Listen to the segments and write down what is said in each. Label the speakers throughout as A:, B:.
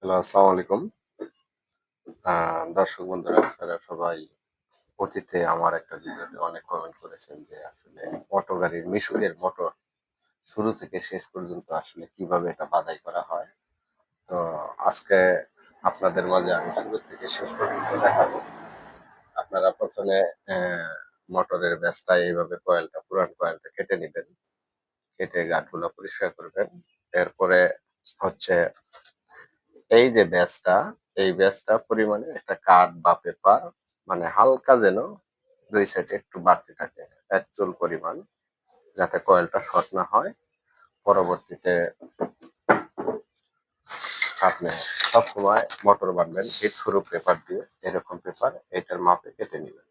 A: Hello, আসসালামু আলাইকুম। দর্শক বন্ধুরা, আপনারা সবাই অতীতে আমার একটা ভিডিওতে অনেক কমেন্ট করেছেন যে আসলে অটো গাড়ির মিশুকের মোটর শুরু থেকে শেষ পর্যন্ত আসলে কিভাবে এটা বাছাই করা হয়। তো আজকে আপনাদের মাঝে আমি শুরু থেকে শেষ পর্যন্ত দেখাবো। আপনারা ১ম এ মোটরের ব্যাসটা এইভাবে পুরান কয়েলটা কেটে নিবেন। কেটে গাঁটগুলো পরিষ্কার করবেন। এরপরে হচ্ছে এই যে ব্যাসটা, এই ব্যাসটা পরিমাণে একটা কাঠ বা পেপার মানে হালকা যেন ২ সাইডে একটু বাড়তি থাকে। ১ চুল পরিমাণ যাতে কয়েলটা শর্ট না হয়। পরবর্তীতে আপনি সবসময় মোটর বাঁধবেন হিট প্রুফ পেপার দিয়ে। এরকম পেপার এটার মাপে কেটে নিবেন।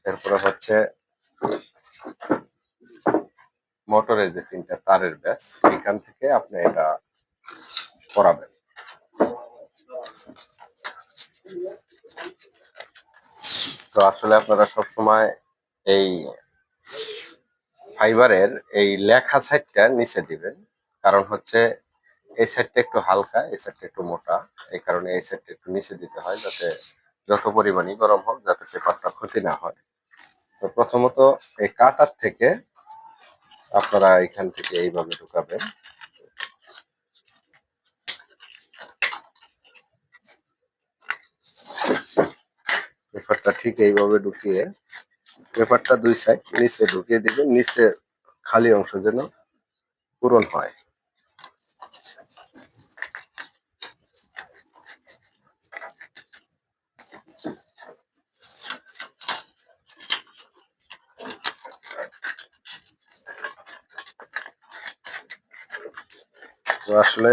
A: এরপরে হচ্ছে মোটরের যে ৩ টা তারের ব্যাস, এখান থেকে আপনি এটা পরাবেন। তো আসলে আপনারা সবসময় এই ফাইবারের এই লেখা সাইডটা নিচে দিবেন। কারণ হচ্ছে এই সাইডটা একটু হালকা, এই সাইডটা একটু মোটা। এই কারণে এই সাইডটা একটু নিচে দিতে হয় যাতে যত পরিমাণই গরম হোক যাতে পেপারটা ক্ষতি না হয়। তো প্রথমত এই কাটার থেকে আপনারা এখান থেকে এইভাবে ঢুকাবেন। পেপারটা ঠিক এইভাবে ঢুকিয়ে পেপারটা ২ সাইড নিচে ঢুকিয়ে দিবেন। নিচে খালি অংশ যেন পূরণ হয়। তো আসলে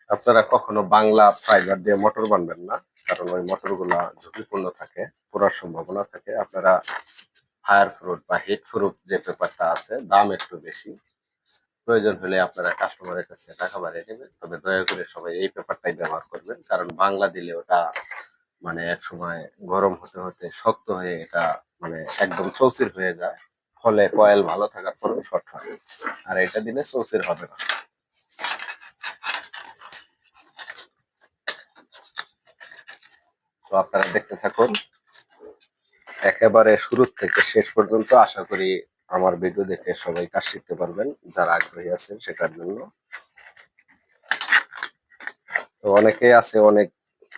A: আপনারা কখনো বাংলা ফাইবার দিয়ে মোটর বানবেন না। কারণ ওই মোটরগুলা ঝুঁকিপূর্ণ থাকে, পোড়ার সম্ভাবনা থাকে। আপনারা ফায়ার প্রুফ বা হিট প্রুফ যে পেপারটা আছে, দাম একটু বেশি। প্রয়োজন হলে আপনারা কাস্টমারের কাছে টাকা বাড়িয়ে নেবেন। তবে দয়া করে সবাই এই পেপারটাই ব্যবহার করবেন। কারণ বাংলা দিলে ওটা মানে একসময় গরম হতে, হতে শক্ত হয়ে এটা মানে একদম চৌচির হয়ে যায়। ফলে কয়েল ভালো থাকার পরেও শর্ট হয়। আর এটা দিলে চৌচির হবে না। তো আপনারা দেখতে থাকুন। একেবারে শুরু থেকে শেষ পর্যন্ত আশা করি আমার ভিডিও দেখে সবাই কাজ শিখতে পারবেন যারা আগ্রহী আছেন শেখার জন্য। তো অনেকেই আছে অনেক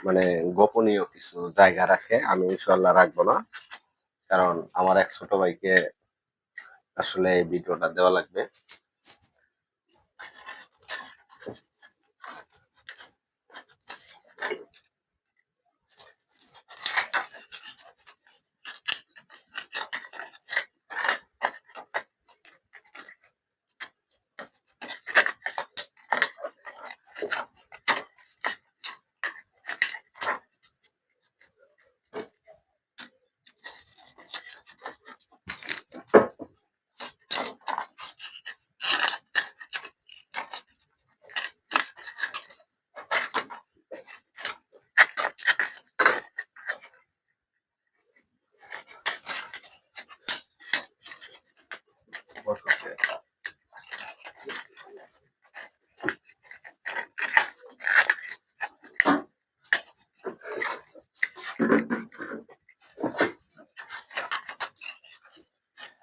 A: মানে গোপনীয় কিছু জায়গা রাখে, আমি ইনশাল্লাহ রাখবো না। কারণ আমার এক ছোট ভাইকে আসলে এই ভিডিওটা দেওয়া লাগবে।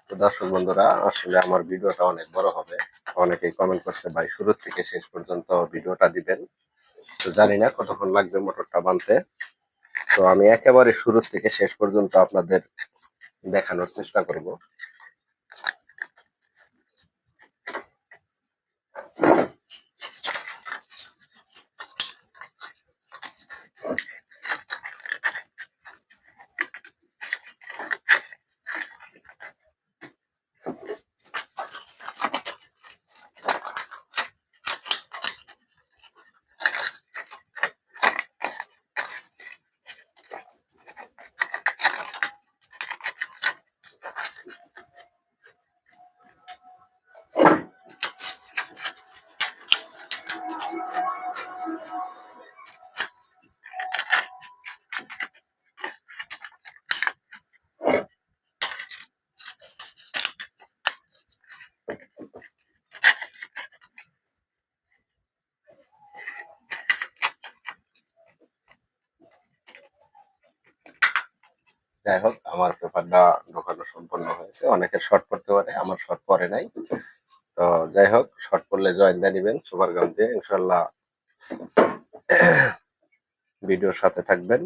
A: তো দর্শক বন্ধুরা, আসলে আমার ভিডিওটা অনেক বড় হবে। অনেকেই কমেন্ট করছে ভাই শুরু থেকে শেষ পর্যন্ত ভিডিওটা দিবেন। তো জানি না কতক্ষণ লাগবে মোটরটা বানতে। তো আমি একেবারে শুরু থেকে শেষ পর্যন্ত আপনাদের দেখানোর চেষ্টা করব। যাই হোক, আমার পেপারটা ঢোকানো সম্পন্ন হয়েছে। অনেকের শর্ট পড়তে পারে, আমার শর্ট পড়ে নাই। তো যাই হোক, শর্ট পড়লে জয়েন দিয়ে নিবেন সুপার গাম দিয়ে, ইনশাল্লাহ ভিডিওর সাথে থাকবেন।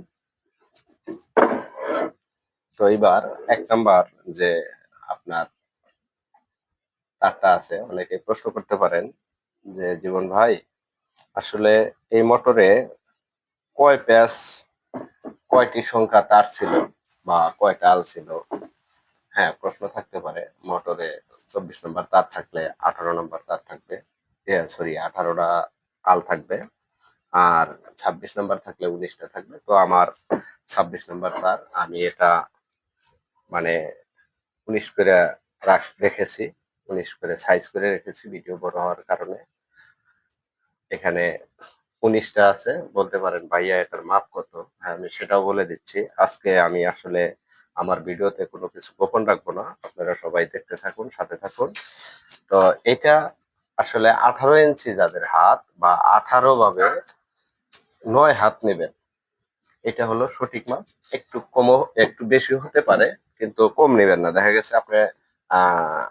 A: তো এইবার 1 নাম্বার যে আপনার তারটা আছে, অনেকে প্রশ্ন করতে পারেন যে জীবন ভাই, আসলে এই মোটরে কয় প্যাচ, কয়টি সংখ্যা তার ছিল বা কয়টা আল ছিল। হ্যাঁ, প্রশ্ন থাকতে পারে। মোটরে 24 নম্বর তার থাকলে 18 নম্বর তার থাকবে, সরি 18টা আল থাকবে, আর 26 নম্বর থাকলে 19টা থাকবে। তো আমার 26 নম্বর তার, আমি এটা মানে 19 করে রেখেছি, 19 করে সাইজ করে রেখেছি ভিডিও বড় হওয়ার কারণে। এখানে 19টা আছে। বলতে পারেন ভাইয়া এটার মাপ কত? হ্যাঁ, আমি সেটাও বলে দিচ্ছি। আজকে আমি আসলে আমার ভিডিওতে কোনো কিছু গোপন রাখবো না, আপনারা সবাই দেখতে থাকুন, সাথে থাকুন। তো এটা আসলে 18 ইঞ্চি যাদের হাত, বা 18 ভাবে 9 হাত নেবেন, এটা হলো সঠিক মাপ। একটু কমও একটু বেশি হতে পারে, কিন্তু কম নেবেন না। দেখা গেছে আপনি আহ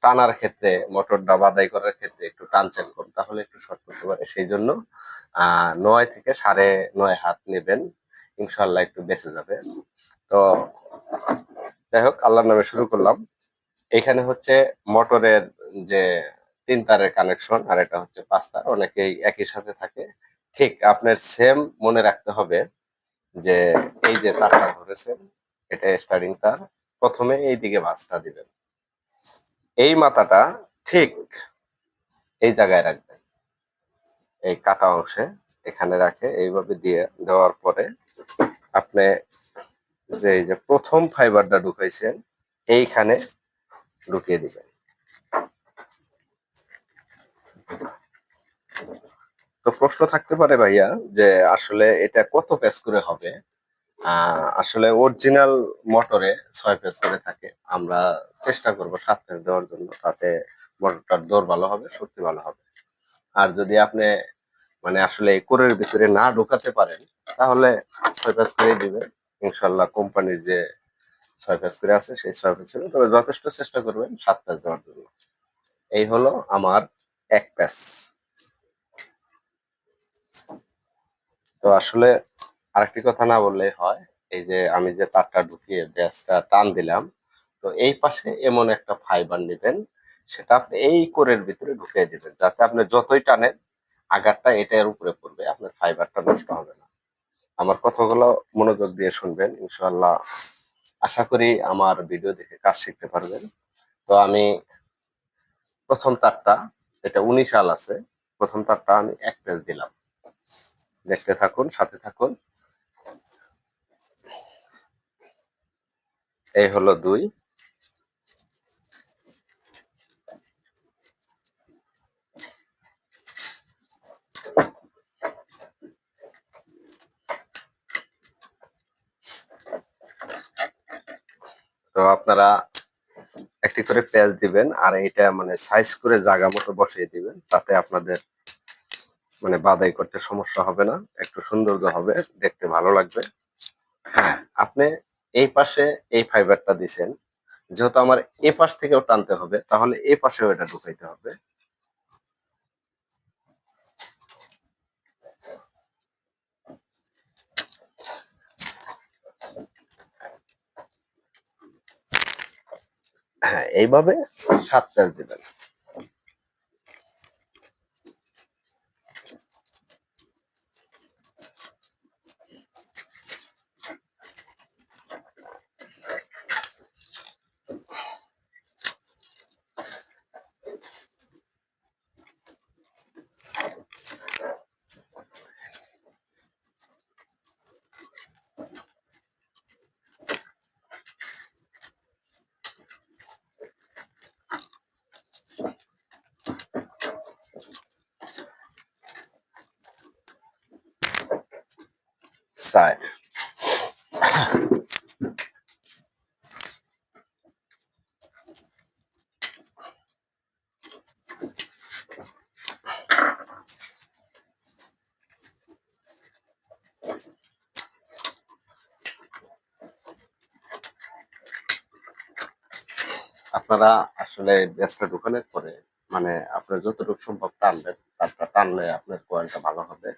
A: টানার ক্ষেত্রে, মোটরটা বাদাই করার ক্ষেত্রে একটু টানছেন কম, তাহলে একটু শর্ট করতে পারে। সেই জন্য 9 থেকে 9.5 হাত নেবেন, ইনশাল্লাহ একটু বেঁচে যাবে। তো যাই হোক, আল্লাহর নামে শুরু করলাম। এখানে হচ্ছে মোটরের যে 3 তারের কানেকশন, আর এটা হচ্ছে 5 তার। অনেকেই একই সাথে থাকে। ঠিক আপনার সেম মনে রাখতে হবে যে এই যে তারটা ধরেছেন, এটা স্টার্টিং তার। প্রথমে এই দিকে ভাঁজটা দিবেন, এই মাথাটা ঠিক এই জায়গায় রাখবেন, এই কাটা অংশে এখানে রাখে এইভাবে দিয়ে দেওয়ার পরে আপনি যে এই যে প্রথম ফাইবারটা ঢুকাইছেন এইখানে ঢুকিয়ে দিবেন। তো প্রশ্ন থাকতে পারে ভাইয়া যে আসলে এটা কত পেজ করে হবে। আসলে অরিজিনাল মোটরে 6 পেজ করে থাকে। আমরা চেষ্টা করব 7 পেজ দেওয়ার জন্য, তাতে মোটরটার দৌড় ভালো হবে, শক্তি ভালো হবে। আর যদি আপনি আসলে এই কোরের ভিতরে না ঢোকাতে পারেন, তাহলে 6 পেজ করে দিবেন। ইনশাল্লাহ কোম্পানির যে 6 পেজ করে আছে সেই 6 পেজ করে, তবে যথেষ্ট চেষ্টা করবেন 7 পেজ দেওয়ার জন্য। এই হলো আমার 1 পেজ। তো আসলে আরেকটি কথা না বললেই হয়, এই যে আমি যে তারটা ঢুকিয়ে ব্যাসটা টান দিলাম, তো এই পাশে এমন একটা ফাইবার নেবেন, সেটা আপনি এই কোরের ভিতরে ঢুকিয়ে দিবেন, যাতে আপনি যতই টানেন আঘাতটা এটার উপরে পড়বে, আপনার ফাইবারটা নষ্ট হবে না। আমার কথাগুলো মনোযোগ দিয়ে শুনবেন, ইনশাআল্লাহ আশা করি আমার ভিডিও দেখে কাজ শিখতে পারবেন। তো আমি প্রথম তারটা, এটা 19 আল আছে, প্রথম তারটা আমি 1 পেজ দিলাম। দেখতে থাকুন, সাথে থাকুন। এই হলো 2। তো আপনারা একটি করে পেঁয়াজ দিবেন, আর এটা সাইজ করে জায়গা মতো বসিয়ে দিবেন, তাতে আপনাদের বাদাই করতে সমস্যা হবে না, একটু সৌন্দর্য হবে, দেখতে ভালো লাগবে। হ্যাঁ, আপনি এই পাশে এই ফাইবারটা দিছেন, যেহেতু আমার এ পাশ থেকেও টানতে হবে, তাহলে এ পাশেও এটা ঢুকাইতে হবে। হ্যাঁ, এইভাবে 7 পেঁয়াজ দিবেন। চাই আপনারা আসলে ব্যাসটা ঢুকানোর পরে মানে আপনার যতটুকু সম্ভব টানবেন, তারপর টানলে আপনার কয়েলটা ভালো হবে।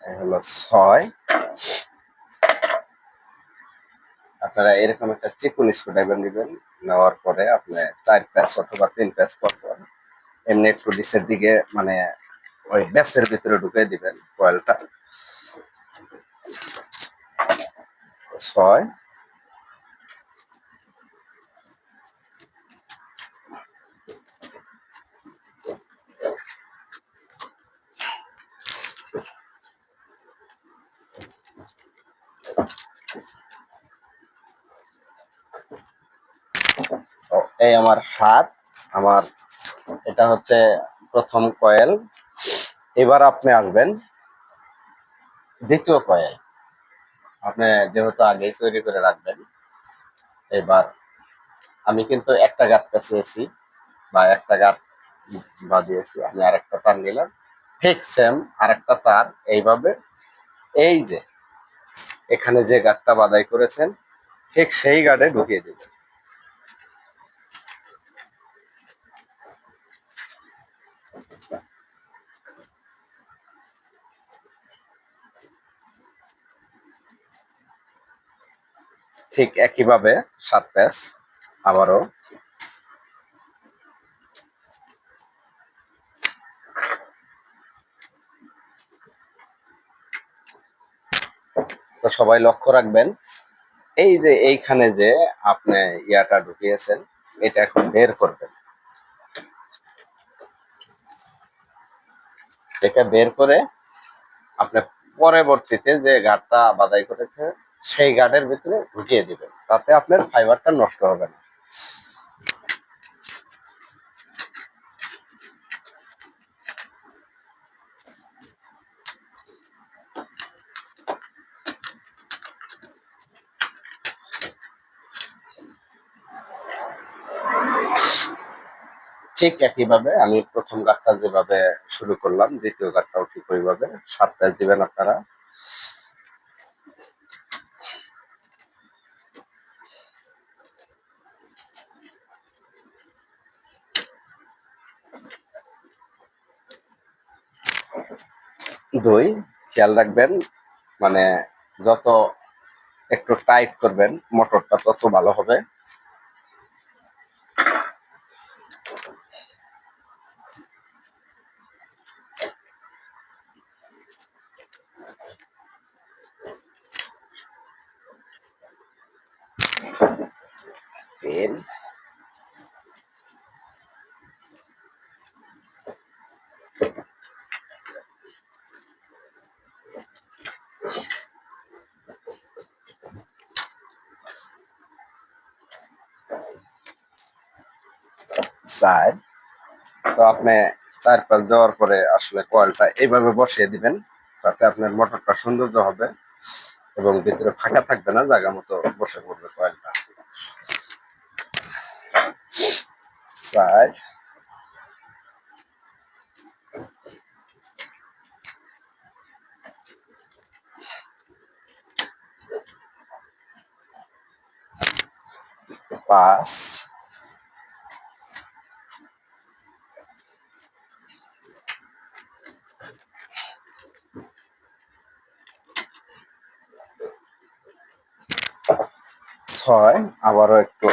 A: এই হলো ৬। আপনারা এরকম একটা চিকন স্ক্রুড্রাইভার নেবেন। নেওয়ার পরে আপনি ৪ প্যাচ অথবা ৩ প্যাচ পরপর এমনি একটু নিচের দিকে মানে ওই ব্যাসের ভিতরে ঢুকিয়ে দিবেন কয়েলটা। ৬। এই আমার ৭। আমার এটা হচ্ছে প্রথম কয়েল। এবার আপনি আসবেন দ্বিতীয় কয়েল। আপনি যেহেতু আগেই তৈরি করে রাখবেন, এবার আমি কিন্তু একটা গাঁট পেঁচিয়েছি বা একটা গাঁট বাঁধিয়েছি, আমি আরেকটা তার নিলাম, ঠিক সেম আরেকটা তার এইভাবে এই যে এখানে যে গাঁটটা বাঁধাই করেছেন ঠিক সেই গাঁটে ঢুকিয়ে দিবেন। ঠিক একইভাবে ৭ প্যাচ আবারও। তো সবাই লক্ষ্য রাখবেন, এই যে এইখানে যে আপনি ইয়াটা ঢুকিয়েছেন এটা এখন বের করবেন। এটা বের করে আপনি পরবর্তীতে যে গাঁটটা বাদাই করেছে সেই গাঁটের ভিতরে ঢুকিয়ে দিবেন, তাতে আপনার ফাইবারটা নষ্ট হবে না। ঠিক একইভাবে আমি প্রথম গাঁটটা যেভাবে শুরু করলাম দ্বিতীয় গাঁটটাও ঠিক ওইভাবে ৭ প্যাচ দিবেন আপনারা। দুই, খেয়াল রাখবেন মানে যত একটু টাইট করবেন মোটরটা তত ভালো হবে। তিন, ৪। তো আপনি ৪ প্যাচ দেওয়ার পরে আসলে কয়েলটা এইভাবে বসিয়ে দিবেন, তাতে আপনার মোটরটা সৌন্দর্য হবে এবং ভিতরে ফাঁকা থাকবে না, জায়গা মতো বসে পড়বে কয়েলটা। ৪, ৫, ৬। আবারও একটু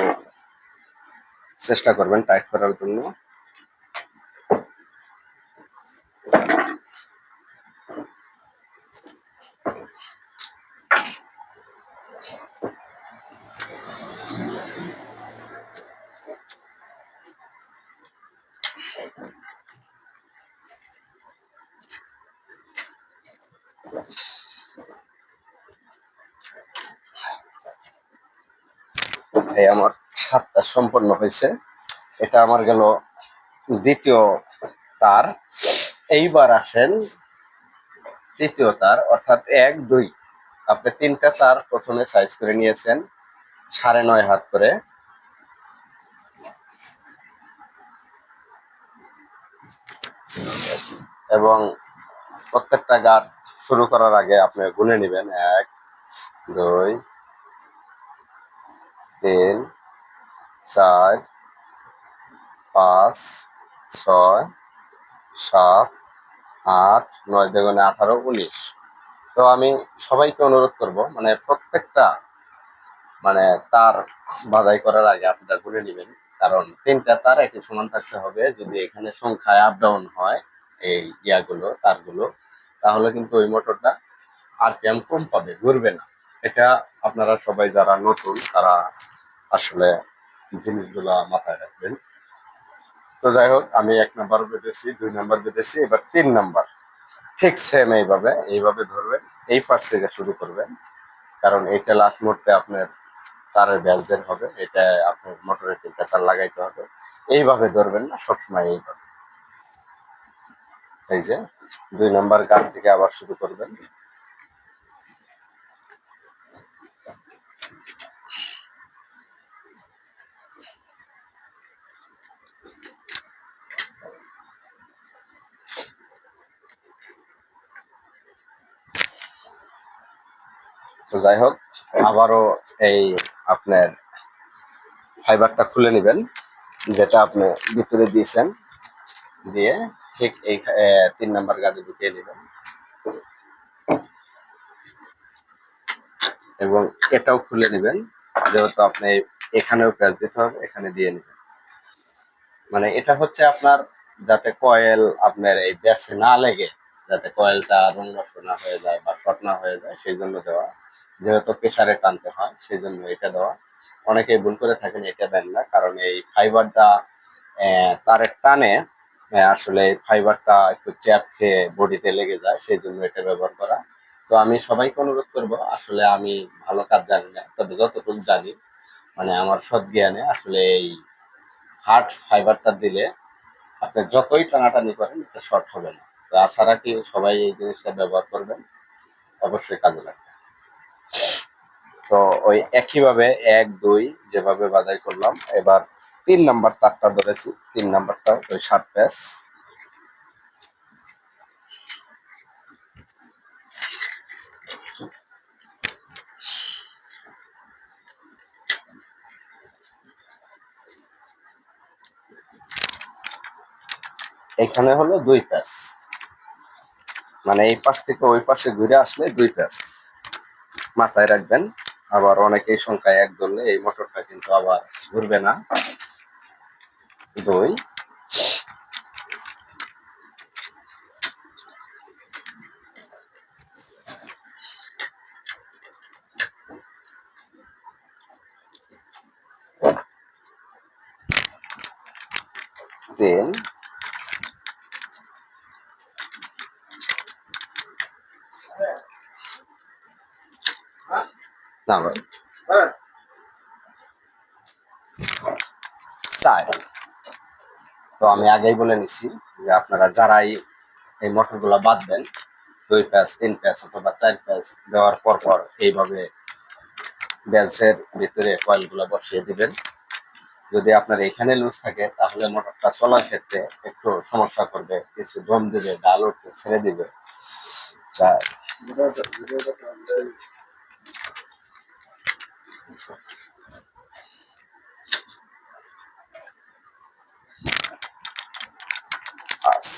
A: চেষ্টা করবেন টাইট করার জন্য। এই আমার 7টা সম্পন্ন হয়েছে। এটা আমার গেল দ্বিতীয় তার। এইবার আসেন তৃতীয় তার, অর্থাৎ 1 2। আপনি 3টা তার প্রথমে সাইজ করে নিয়েছেন 9.5 হাত করে, এবং প্রত্যেকটা গাঁট শুরু করার আগে আপনি গুনে নেবেন 1 2 3 4 5 6 7 8 9 2 18 19। তো আমি সবাইকে অনুরোধ করব, মানে প্রত্যেকটা তার বাঁধাই করার আগে আপনারা গুনে নেবেন, কারণ 3টা তার একই সমান থাকতে হবে। যদি এখানে সংখ্যায় আপ ডাউন হয় এই তারগুলো, তাহলে কিন্তু ওই মোটরটা আরপিএম কম পাবে, ঘুরবে না। এটা আপনারা সবাই যারা নতুন তারা আসলে জিনিসগুলো মাথায় রাখবেন। তো যাই হোক, আমি 1 নাম্বার বেঁধেছি, 2 নাম্বার বেঁধেছি, এবার 3 নাম্বার ঠিক সেম এইভাবে ধরবেন। এই পাশ থেকে শুরু করবেন, কারণ এটা লাস্ট মুহূর্তে আপনার তারের ব্যাস বের হবে। এটা আপনার মোটরের 3টা তার লাগাইতে হবে। এইভাবে ধরবেন না, সবসময় এইভাবে। এই যে 2 নাম্বার গাঁট থেকে আবার শুরু করবেন। তো যাই হোক, আবারও এই আপনার ফাইবারটা খুলে নেবেন, যেটা আপনি ভিতরে দিয়েছেন, দিয়ে ঠিক এই 3 নাম্বার গাঁটে ঢুকিয়ে নেবেন, এবং এটাও খুলে নেবেন। যেহেতু আপনি এখানেও প্যাচ দিতে হবে, এখানে দিয়ে নেবেন। মানে এটা হচ্ছে আপনার, যাতে কয়েল আপনার এই ব্যাসে না লেগে, যাতে কয়েলটা রং নষ্ট না হয়ে যায় বা শর্ট না হয়ে যায়, সেই জন্য দেওয়া। যেহেতু প্রেসারে টানতে হয়, সেই জন্য এটা দেওয়া। অনেকেই ভুল করে থাকেন, এটা দেন না, কারণ এই ফাইবারটা তারের টানে আসলে ফাইবারটা একটু চ্যাপ খেয়ে বডিতে লেগে যায়, সেই জন্য এটা ব্যবহার করা। তো আমি সবাইকে অনুরোধ করব, আসলে আমি ভালো কাজ জানি না, তবে যতটুকু জানি, আমার সৎ জ্ঞানে আসলে এই হার্ড ফাইবারটা দিলে আপনি যতই টানাটানি করেন এটা শর্ট হবে না। তো আশা রাখি সবাই এই জিনিসটা ব্যবহার করবেন, অবশ্যই কাজে লাগবে। তো ওই একইভাবে 1 2 যেভাবে বাজাই করলাম, এবার 3 নাম্বার তারটা ধরেছি। 3 নাম্বারটা ওই 7 প্যাচ। এখানে হলো 2 প্যাচ, এই পাশ থেকে ওই পাশে ঘুরে আসলে 2 প্যাচ মাথায় রাখবেন। আবার অনেকেই সংখ্যায় 1 ধরলে এই মোটরটা কিন্তু আবার ঘুরবে না। 2 3 না 4। তো আমি আগেই বলে নিছি যে আপনারা যারাই এই মোটরগুলো বাঁধবেন, 2 প্যাচ 3 প্যাচ অথবা 4 প্যাচ দেওয়ার পর পর এইভাবে ব্যাসের ভিতরে কয়েলগুলো বসিয়ে দিবেন। যদি আপনার এখানে লুজ থাকে, তাহলে মোটরটা চলার ক্ষেত্রে একটু সমস্যা করবে, কিছু দম দিবে, ডাল উঠতে ছেড়ে দিবে। 4 5।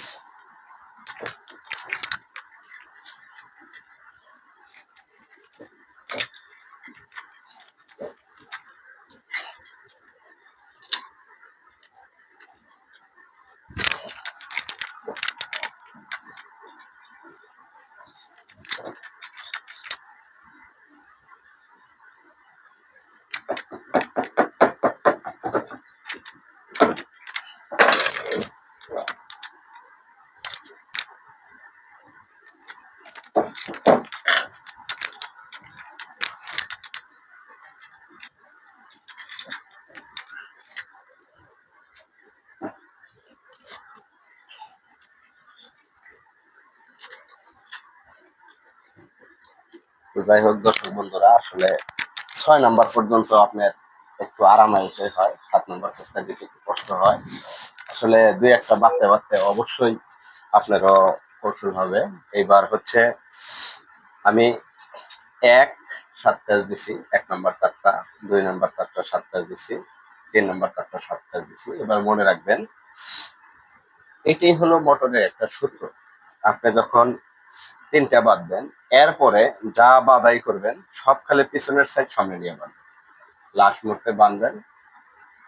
A: তো যাই হোক দর্শক বন্ধুরা, আসলে 6 নাম্বার পর্যন্ত আপনার একটু আরামাইশে হয়, 7 নাম্বার চেষ্টা দিতে একটু কষ্ট হয়। আসলে দুই একটা বাড়তে বাড়তে অবশ্যই আপনারও কৌশল হবে। এইবার হচ্ছে আমি 7 প্যাচ দিছি, 1 নাম্বার তারটা, 2 নাম্বার তারটা 7 প্যাচ দিছি, 3 নাম্বার তারটা 7 প্যাচ দিছি। এবার মনে রাখবেন, এটাই হলো মোটরের একটা সূত্র। আপনি যখন 3টা বাঁধবেন, এরপরে যা বাঁধাই করবেন সব খালি পিছনের সাইড সামনে নিয়ে বাঁধবেন, লাস্ট মুহূর্তে বাঁধবেন।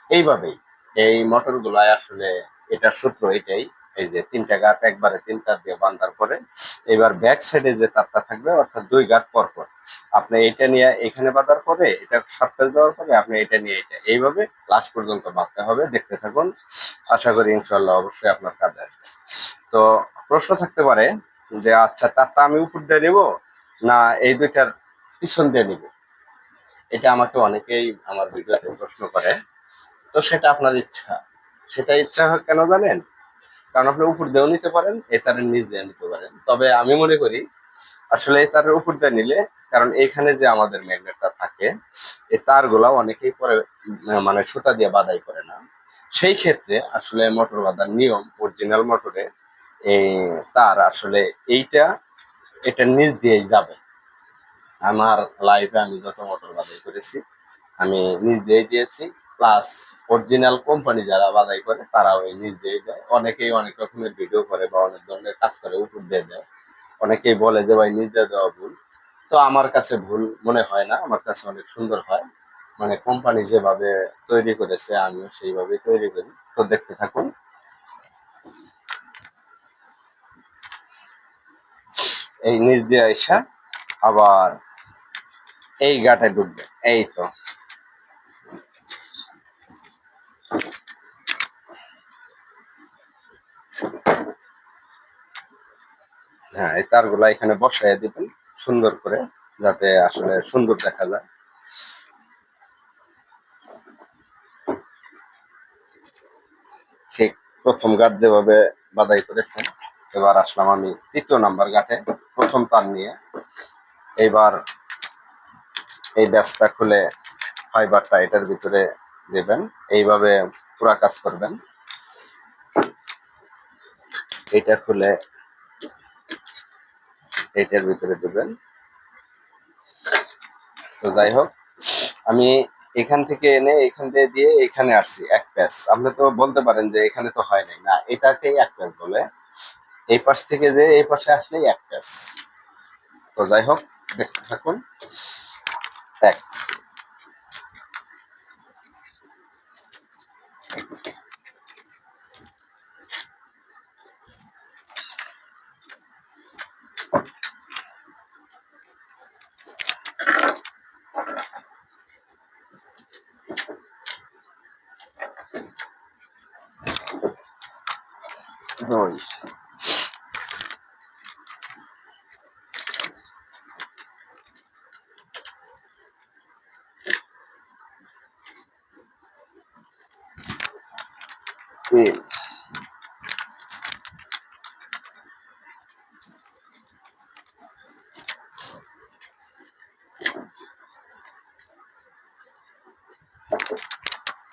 A: এইভাবেই এই মোটর গুলায় আসলে এটার সূত্র এটাই। এই যে 3টা গাঁট একবারে 3 তার দিয়ে বাঁধার পরে এবার ব্যাক সাইডে যে তারটা থাকবে, অর্থাৎ 2 গাঁট পর পর আপনি এটা নিয়ে এখানে বাঁধার পরে এটা 7 প্যাচ দেওয়ার পরে আপনি এটা নিয়ে এটা এইভাবে লাস্ট পর্যন্ত বাঁধতে হবে। দেখতে থাকুন, আশা করি ইনশাল্লাহ অবশ্যই আপনার কাজে আসবে। তো প্রশ্ন থাকতে পারে যে আচ্ছা, তারটা আমি উপর দিয়ে নিব না এই দুইটার পিছন দিয়ে নিব? এটা আমাকে অনেকেই আমার ভিডিওতে প্রশ্ন করে। তো সেটা আপনার ইচ্ছা। সেটা ইচ্ছা কেন জানেন? কারণ আপনি উপর দিয়েও নিতে পারেন, এ তারের নিচ দিয়ে নিতে পারেন। তবে আমি মনে করি আসলে এই তারের উপর দিয়ে নিলে, কারণ এখানে যে আমাদের ম্যাগনেটটা থাকে, এই তারগুলা অনেকেই পরে মানে সুতা দিয়ে বাঁধাই করে না। সেই ক্ষেত্রে আসলে মোটর বাঁধার নিয়ম, অরিজিনাল মোটরে এই তার আসলে এইটা এটা নিচ দিয়েই যাবে। আমার লাইফে আমি যত মোটর বাঁধাই করেছি আমি নিজ দিয়ে দিয়েছি, প্লাস অরিজিনাল কোম্পানি যারা বাঁধাই করে তারাও এই নিজ দিয়ে দেয়। অনেকেই অনেক রকমের ভিডিও করে বা অনেক ধরনের কাজ করে উপর দিয়ে দেয়। অনেকেই বলে যে ভাই নিজ দিয়ে দেওয়া ভুল। তো আমার কাছে ভুল মনে হয় না, আমার কাছে অনেক সুন্দর হয়। মানে কোম্পানি যেভাবে তৈরি করেছে আমিও সেইভাবেই তৈরি করি। তো দেখতে থাকুন। এই নিচ দিয়ে আইসা আবার এই গাঁটে ঢুকবে, এই তো। হ্যাঁ, এই তারগুলা এখানে বসাই দিবেন সুন্দর করে, যাতে আসলে সুন্দর দেখা যায়। ঠিক প্রথম গাঁট যেভাবে বাদাই করেছেন, এবার আসলাম আমি 3য় নাম্বার গাঁটে প্রথম তার নিয়ে। এইবার এই ব্যাসটা খুলে ফাইবারটা এটার ভিতরে দেবেন, এইভাবে পুরা কাজ করবেন। এটা খুলে এটার ভিতরে দেবেন। তো যাই হোক, আমি এখান থেকে এনে এখান দিয়ে দিয়ে এখানে আসছি 1 প্যাচ। আপনি তো বলতে পারেন যে এখানে তো হয় নাই, না, এটাকেই 1 প্যাচ বলে। এই পাশ থেকে যে এই পাশে আসলেই 1 প্যাচ। তো যাই হোক, দেখতে থাকুন। এক, দুই, তিন,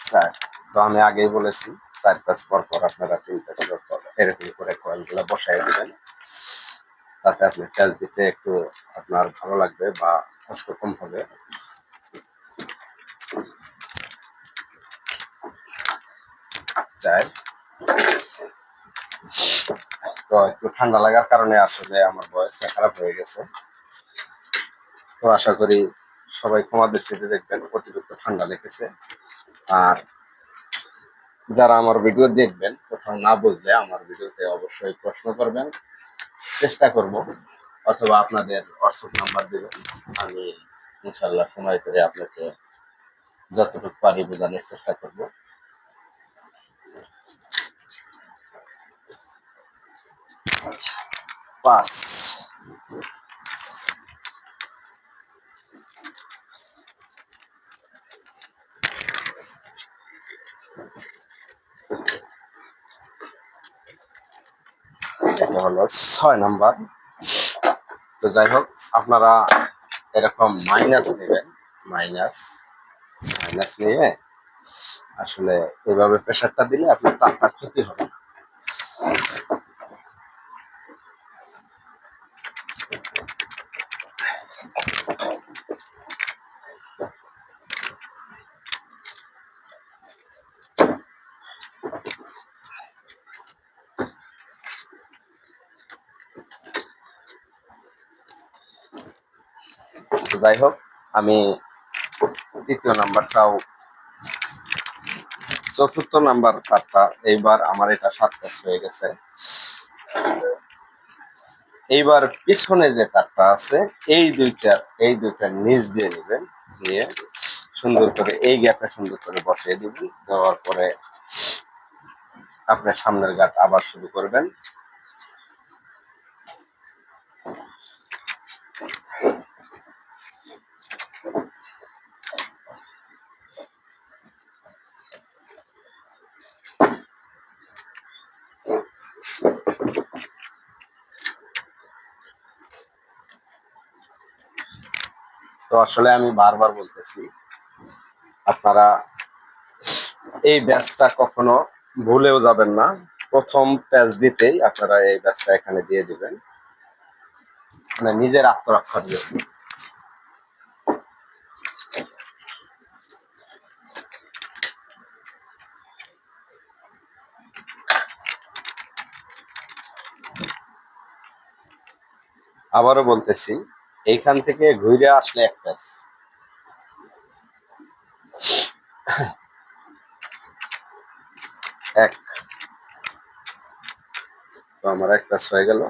A: চার। তো আমি আগেই বলেছি 4 প্যাচ পর পর আপনারা 3 প্যাচ পর পর এরকম করে কয়েলগুলো বসাই দিবেন, তাতে আপনার প্যাচ দিতে একটু আপনার ভালো লাগবে বা কষ্ট কম হবে। চার। তো একটু ঠান্ডা লাগার কারণে আসলে আমার ভয়েসটা খারাপ হয়ে গেছে। তো আশা করি সবাই ক্ষমা দৃষ্টিতে দেখবেন, অতিরিক্ত ঠান্ডা লেগেছে। আর যারা আমার ভিডিও দেখবেন, কোথাও না বুঝলে আমার ভিডিওতে অবশ্যই প্রশ্ন করবেন, চেষ্টা করব, অথবা আপনাদের হোয়াটসঅ্যাপ নাম্বার দেবেন। আমি ইনশাল্লাহ সময় করে আপনাকে যতটুকু পারি বোঝানোর চেষ্টা করব। 5, এটা হলো 6 নাম্বার। তো যাই হোক, আপনারা এরকম মাইনাস নেবেন। মাইনাস মাইনাস নিয়ে আসলে এভাবে প্রেসারটা দিলে আপনার তারটা ক্ষতি হবে না। যাই হোক, আমি তৃতীয় নাম্বারটাও, চতুর্থ নাম্বার তারটা এইবার আমার এটা 7 প্যাচ হয়ে গেছে। এইবার পিছনে যে তারটা আছে এই দুইটার নিচ দিয়ে নেবেন, নিয়ে সুন্দর করে এই গ্যাপে সুন্দর করে বসিয়ে দিবেন। দেওয়ার পরে আপনার সামনের গাঁট আবার শুরু করবেন। তো আসলে আমি বারবার বলতেছি, আপনারা এই ব্যাচটা কখনো ভুলেও যাবেন না। প্রথম প্যাচ দিতেই আপনারা এই ব্যাচটা এখানে দিয়ে দিবেন, মানে নিজের আত্মরক্ষার জন্য। আবারও বলতেছি, এইখান থেকে ঘুরে আসলে এক প্যাচ, এক। তো আমার এক প্যাচ হয়ে গেল।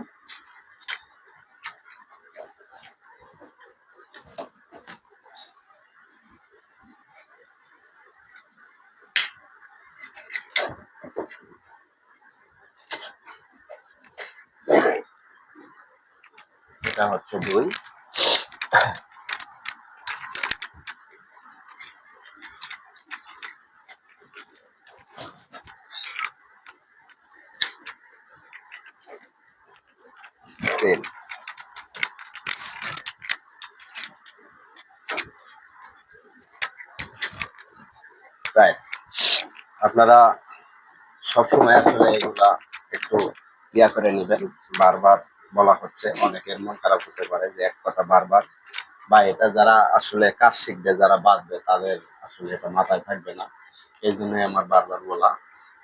A: এটা হচ্ছে 2। তিন। তাই আপনারা সবসময় আসলে এগুলা একটু করে নেবেন। বারবার বলা হচ্ছে, অনেকের মন খারাপ হতে পারে যে এক কথা বারবার, বা এটা যারা আসলে কাজ শিখবে, যারা বাঁচবে, তাদের আসলে এটা মাথায় থাকবে না। এই জন্যই আমার বারবার বলা,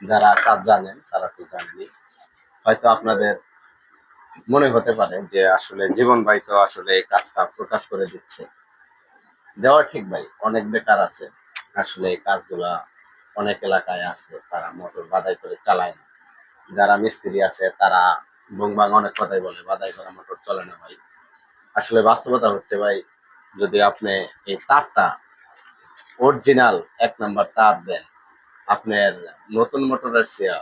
A: যারা কাজ জানেন তারা তো জানেনি। হয়তো আপনাদের মনে হতে পারে যে আসলে জীবন ভাই তো আসলে এই কাজটা প্রকাশ করে দিচ্ছে। দেওয়া ঠিক ভাই, অনেক বেকার আছে আসলে এই কাজগুলা, অনেক এলাকায় আছে তারা মোটর বাদাই করে চালায় না। যারা মিস্ত্রি আছে তারা ভংবাং অনেক কথাই বলে, বাদাই করা মোটর চলে না ভাই। আসলে বাস্তবতা হচ্ছে ভাই, যদি আপনি এই তারটা অরিজিনাল 1 নাম্বার তার দেন, আপনার নতুন মোটরের চেয়ে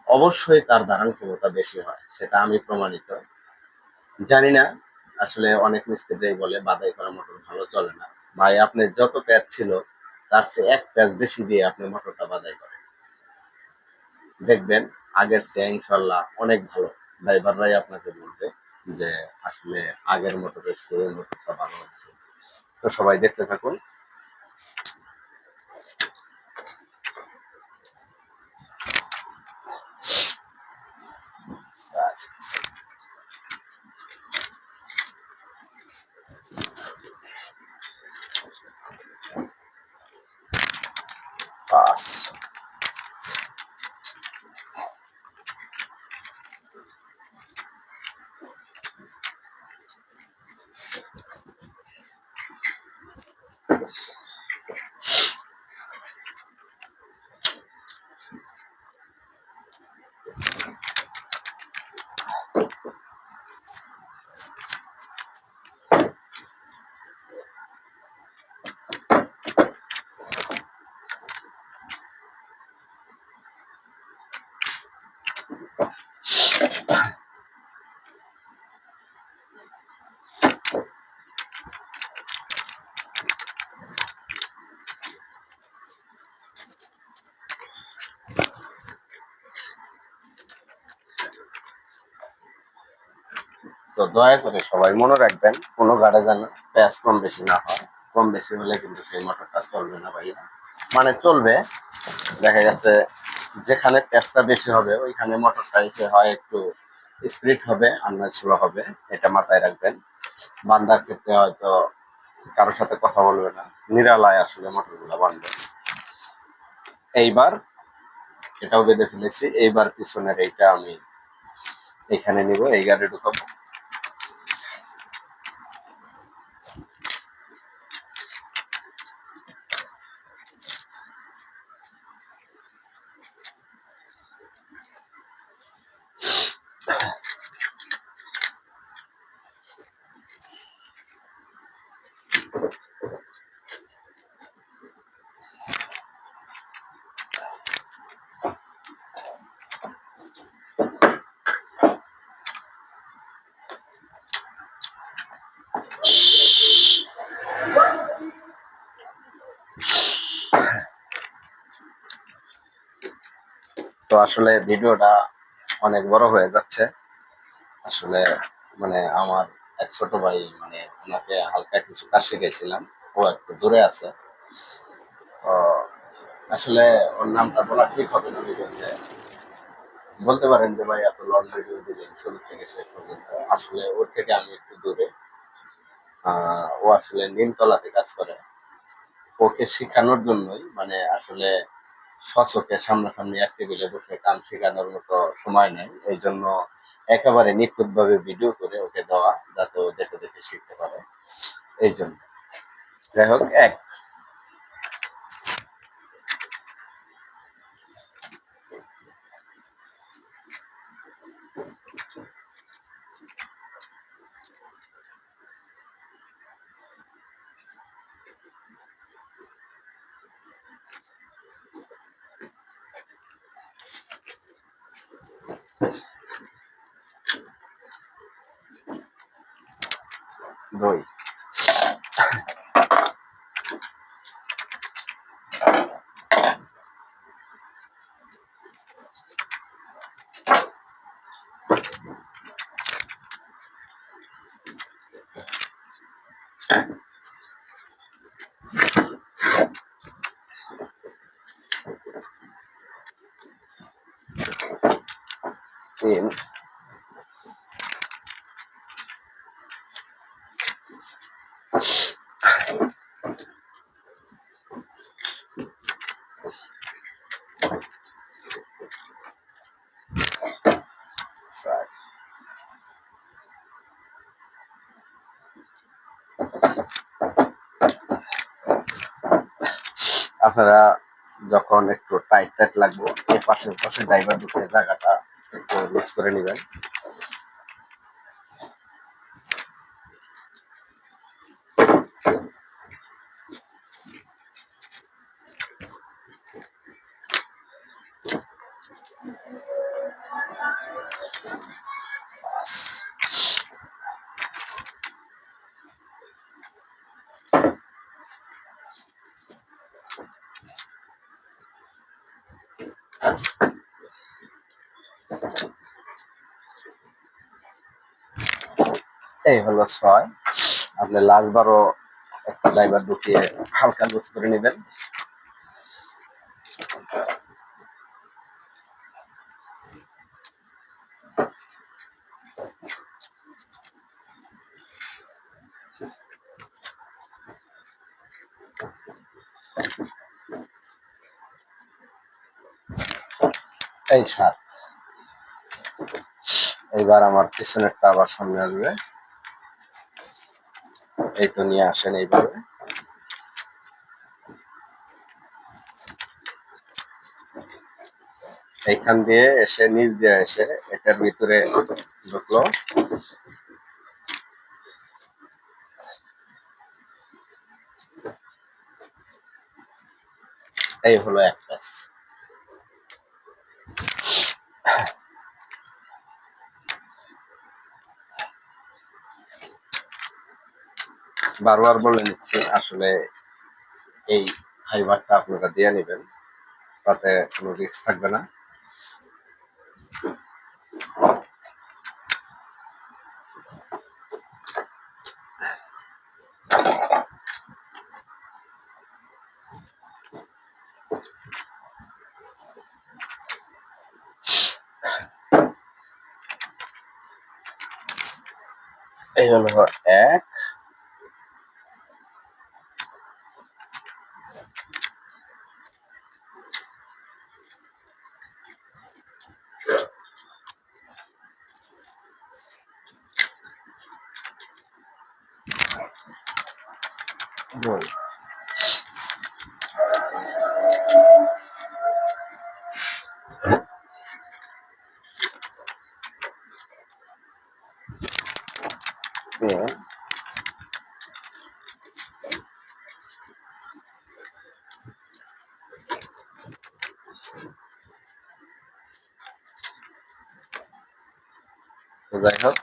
A: অবশ্যই তার ধারণ ক্ষমতা বেশি হয়, সেটা আমি প্রমাণিত। জানি না, আসলে অনেক মিস্ত্রি বলে বাদাই করা মোটর ভালো চলে না। ভাই আপনার যত প্যাচ ছিল তার চেয়ে 1 প্যাচ বেশি দিয়ে আপনি মোটরটা বাদাই করেন, দেখবেন আগের চেয়ে ইনশাল্লাহ অনেক ভালো। ড্রাইভাররাই আপনাকে বলবে যে আসলে আগের মোটরের চেয়ে মোটরটা ভালো হচ্ছে। তো সবাই দেখতে থাকুন। পাঁচ। তো দয়া করে সবাই মনে রাখবেন, কোনো গাড়ি যেন প্যাঁচ কম বেশি না হয়। কম বেশি হলে কিন্তু সেই মোটরটা চলবে না ভাইয়া। মানে চলবে, দেখা গেছে যেখানে প্যাঁচটা বেশি হবে ওইখানে মোটরটা এসে হয় একটু স্পিড হবে, আনন্দ হবে। এটা মাথায় রাখবেন। বান্ধার ক্ষেত্রে হয়তো কারোর সাথে কথা বলবে না, নিরালায় আসলে মোটরগুলো বাঁধবে। এইবার এটাও বেঁধে ফেলেছি। এইবার পিছনের এইটা আমি এখানে নিব, এই গাড়ি ঢুকাবো। তো আসলে ভিডিওটা অনেক বড় হয়ে যাচ্ছে। আসলে মানে আমার এক ছোট ভাই, মানে ওনাকে হালকা কিছু কাজ শিখেছিলাম, ও একটু দূরে আছে। তো আসলে ওর নামটা বলা ঠিক হবে না ভিডিওতে। বলতে পারেন যে ভাই এত লং ভিডিও দিলেন শুরু থেকে শেষ পর্যন্ত। আসলে ওর থেকে আমি একটু দূরে। ও আসলে নিমতলাতে কাজ করে। ওকে শেখানোর জন্যই, মানে আসলে স্বচক্ষে সামনাসামনি এক টেবিলে বসে কাম শেখানোর মতো সময় নেই। এই জন্য একেবারে নিখুঁত ভাবে ভিডিও করে ওকে দেওয়া, যাতে ও দেখে দেখে শিখতে পারে। এই জন্য যাই হোক, এক 2 3 4। আপনারা যখন একটু টাইট টাইট লাগবে, এই পাশের পাশে ড্রাইভার ঢুকে জায়গাটা একটু লুজ করে নেবেন। এই হলো 6। আপনি লাস্ট বারও একটা ড্রাইভার ঢুকিয়ে হালকা লুজ করে নেবেন। এই 7। এইবার আমার পিছনেরটা আবার সামনে আসবে। এই তো নিয়ে আসেন এইভাবে। এইখান দিয়ে এসে নিচ দিয়ে এসে এটার ভিতরে ঢুকলো। এই হলো এক প্যাচ। বারবার বলে নিচ্ছি, আসলে এই ফাইবারটা আপনারা দিয়ে নেবেন, তাতে কোনো রিস্ক থাকবে না। এই হলো এক, দুই। তিন। তো যাই হোক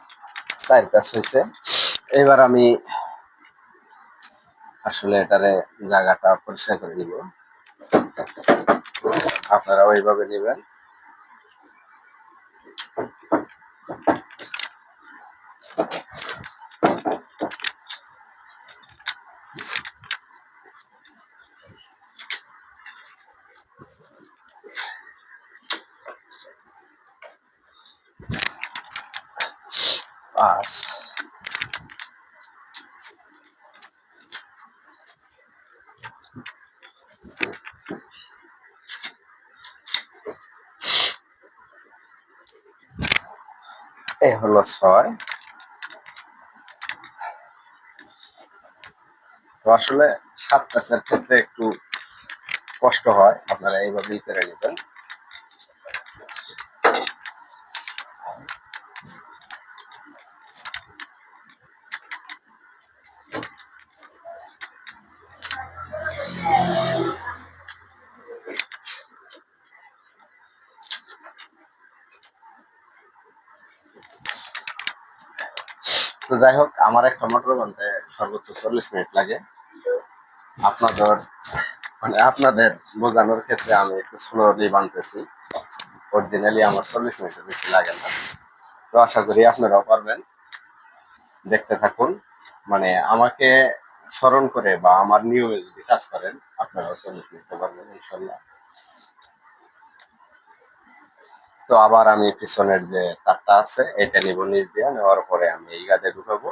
A: 4 প্যাচ হয়েছে। এবার আমি আসলে এটারে জায়গাটা পরিষ্কার করে দিব। আপনারা ওইভাবে নেবেন। পাঁচ। এ হলো 6। তো আসলে 7 প্যাচের ক্ষেত্রে একটু কষ্ট হয়, আপনারা এইভাবেই করে নেবেন। তো যাই হোক আমার একটা মোটর বানতে সর্বোচ্চ 40 মিনিট লাগে। আপনাদের আপনাদের বোঝানোর ক্ষেত্রে আমি একটু স্লোলি বানতেছি। অরিজিনালি আমার 40 মিনিটের বেশি লাগে না। তো আশা করি আপনারাও পারবেন। দেখতে থাকুন। মানে আমাকে স্মরণ করে বা আমার নিয়মে যদি কাজ করেন আপনারাও 40 মিনিটে পারবেন ইনশাল্লাহ। তো আবার আমি পিছনের যে তারটা আছে এটা নিব, নিচ দিয়ে নেওয়ার পরে আমি এই গাছে ঢুকাবো।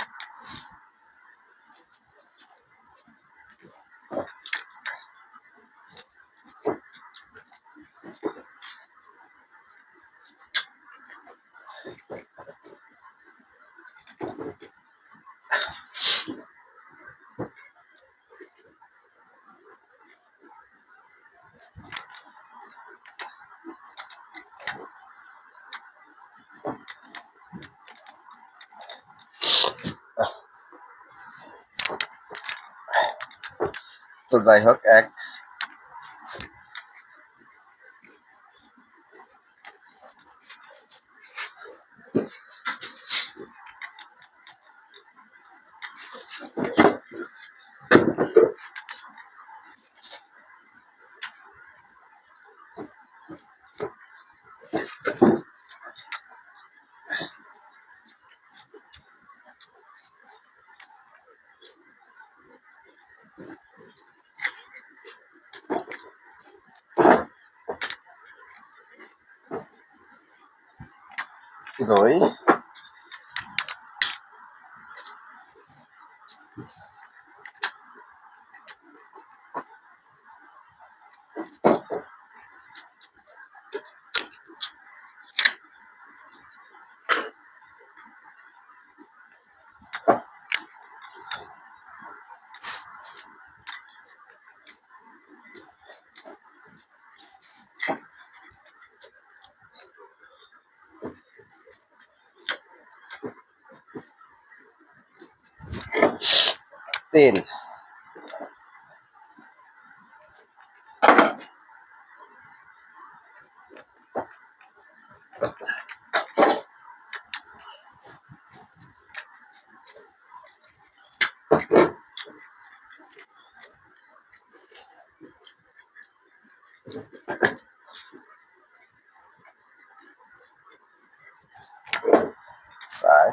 A: তো যাই হোক এক। দুই। তিন। চার।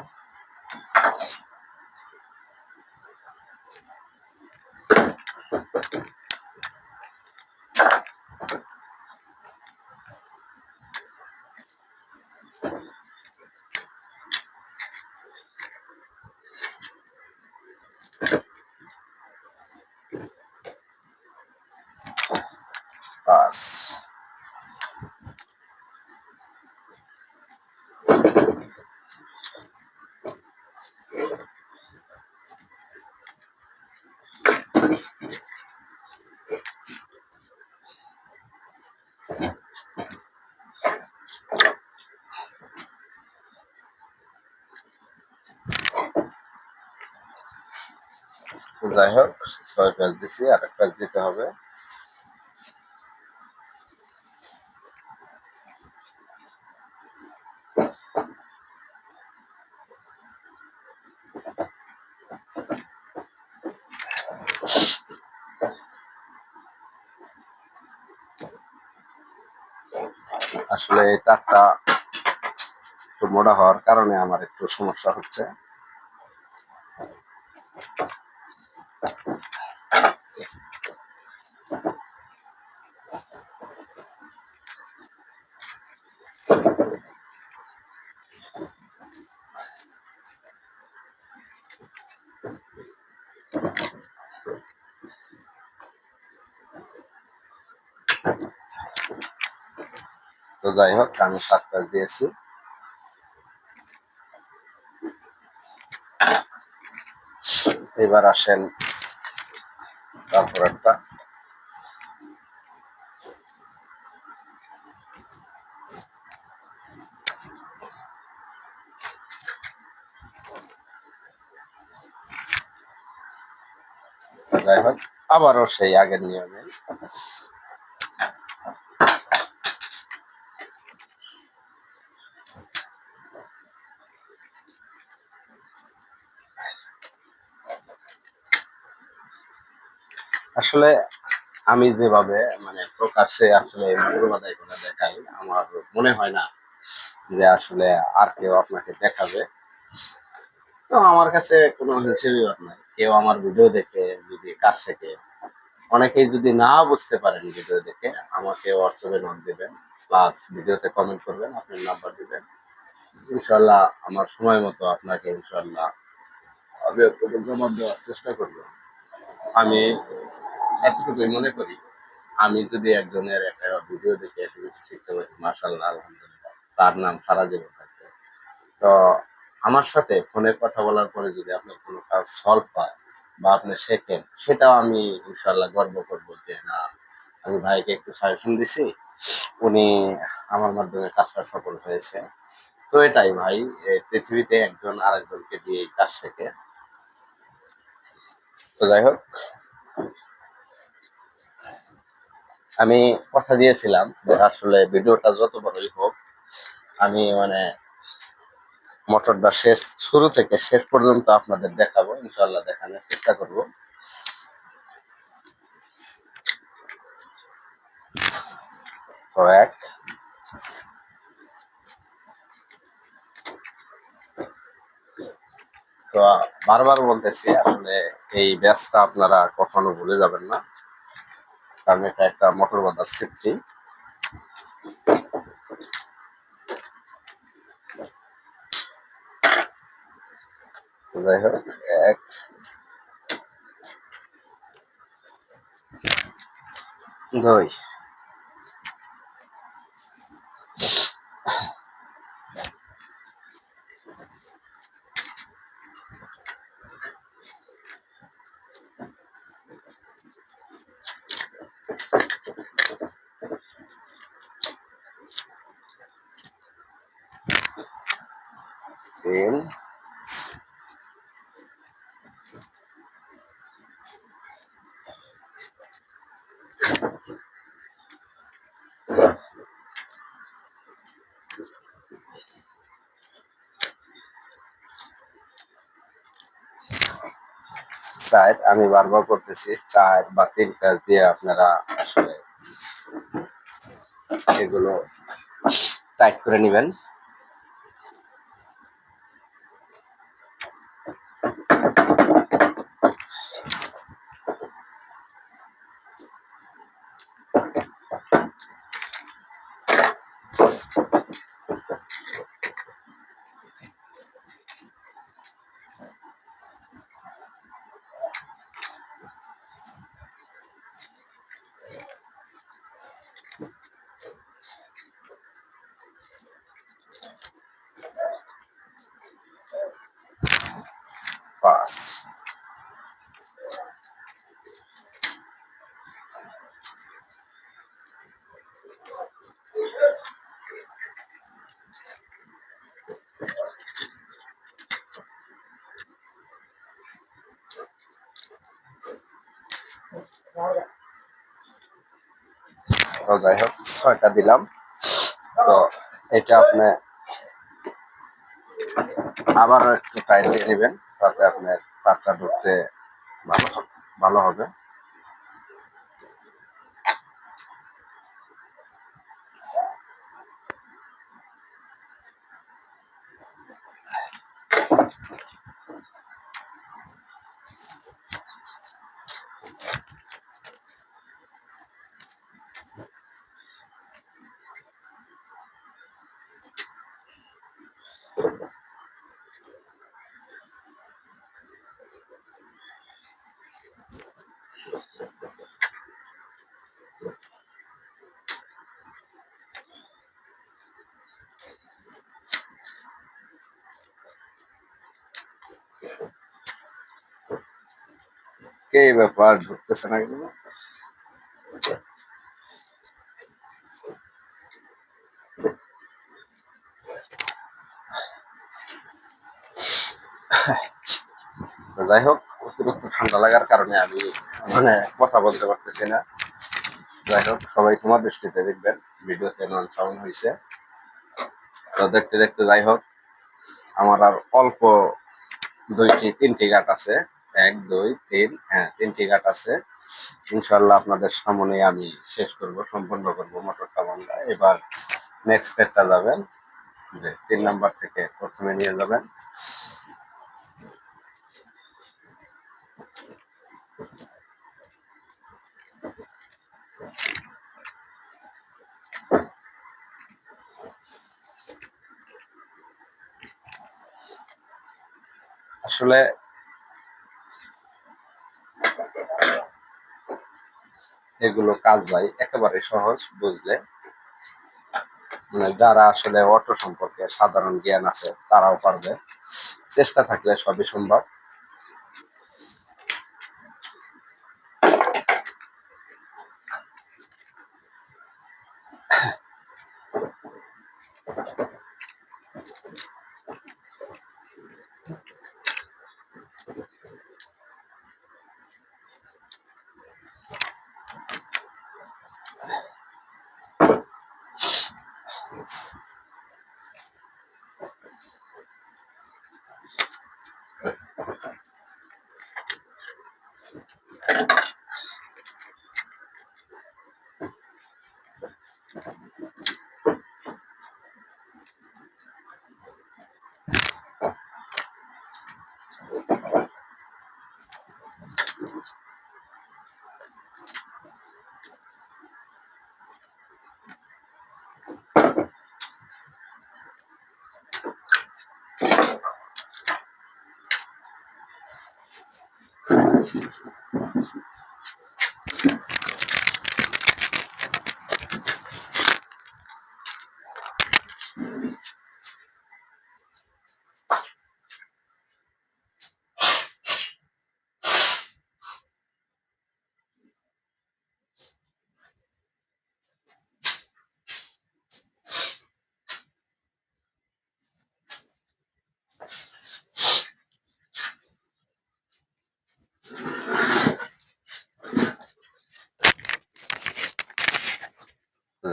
A: বাস। যাই হোক, 6 পেজ দিছি, আর 1 পেজ দিতে হবে। আসলে এই তারটা একটু মোটা হওয়ার কারণে আমার একটু সমস্যা হচ্ছে। তো যাই হোক, আমি 7 পেজ দিয়েছি। এবার আসেন তারপর একটা। যাই হোক, আবারও সেই আগের নিয়মে। আসলে আমি যেভাবে মানে প্রকাশ্যে আসলে মন্ত্র বাদাই করে দেখাই, আমার মনে হয় না যে আসলে আর কেউ আপনাকে দেখাবে। তো আমার কাছে কোনো হিসেবে নাই, কেউ আমার ভিডিও দেখে যদি কাজ শেখে, অনেকেই যদি না বুঝতে পারেন ভিডিও দেখে, আমাকে হোয়াটসঅ্যাপে নোট দিবেন, প্লাস ভিডিওতে কমেন্ট করবেন, আপনার নাম্বার দিবেন। ইনশাল্লাহ আমার সময় মতো আপনাকে ইনশাল্লাহ আমি আপনাকে জবাব দেওয়ার চেষ্টা করবো। আমি এতটুকুই মনে করি, আমি যদি একজনের একটা ভিডিও দেখে এত কিছু শিখতে পারি, মাশাআল্লাহ, আলহামদুলিল্লাহ, তার নাম সারা জীবন থাকবে। তো আমার সাথে ফোনে কথা বলার পরে যদি আপনার কোনো কাজ সলভ হয় বা আপনি শেখেন, সেটাও আমি ইনশাল্লাহ গর্ব করবো যে না, আমি ভাইকে একটু সাজেশন দিছি, উনি আমার মাধ্যমে কাজটা সফল হয়েছে। তো এটাই ভাই, পৃথিবীতে একজন আরেকজনকে দিয়ে কাজ শেখে। তো যাই হোক, আমি কথা দিয়েছিলাম যে আসলে ভিডিওটা যত বড়ই হোক, আমি মানে মোটরটা শুরু থেকে শেষ পর্যন্ত আপনাদের দেখাবো, ইনশাল্লাহ দেখানোর চেষ্টা করব। তো তো বারবার বলতেছি, আসলে এই ব্যাচটা আপনারা কখনো ভুলে যাবেন না, কারণ এটা একটা মোটর বাঁধার সেফটি। যাই হোক, 1, 2, 3, 4। আমি বারবার করতেছি, 4 বা 3 পেজ দিয়ে আপনারা আসলে এগুলো টাইট করে নেবেন। তো যাই হোক 6টা দিলাম। তো এটা আপনি আবারও একটু টাইট দিয়ে নেবেন, তাতে আপনার তারটা ঢুকতে ভালো হবে। কে ব্যাপার ঢুকতেছে না এগুলো? তো যাই হোক, অতিরিক্ত ঠান্ডা লাগার কারণে আমি কথা বলতে পারতেছি না। যাই হোক, সবাই তোমার দৃষ্টিতে দেখবেন ভিডিওতে নন সাউন্ড হয়েছে। তো দেখতে দেখতে যাই হোক, আমার আর অল্প 3টি গাঁট আছে। 1 2 3, হ্যাঁ 3টি গাঁট আছে। ইনশাল্লাহ আপনাদের সামনে আমি শেষ করব, সম্পন্ন করবো মোটরটা বাংলা। এবার নেক্সট স্টেপটা যাবেন যে 3 নাম্বার থেকে প্রথমে নিয়ে যাবেন। আসলে এগুলো কাজ ভাই একেবারে সহজ, বুঝলে যারা আসলে অটো সম্পর্কে সাধারণ জ্ঞান আছে তারাও পারবে, চেষ্টা থাকলে সবই সম্ভব।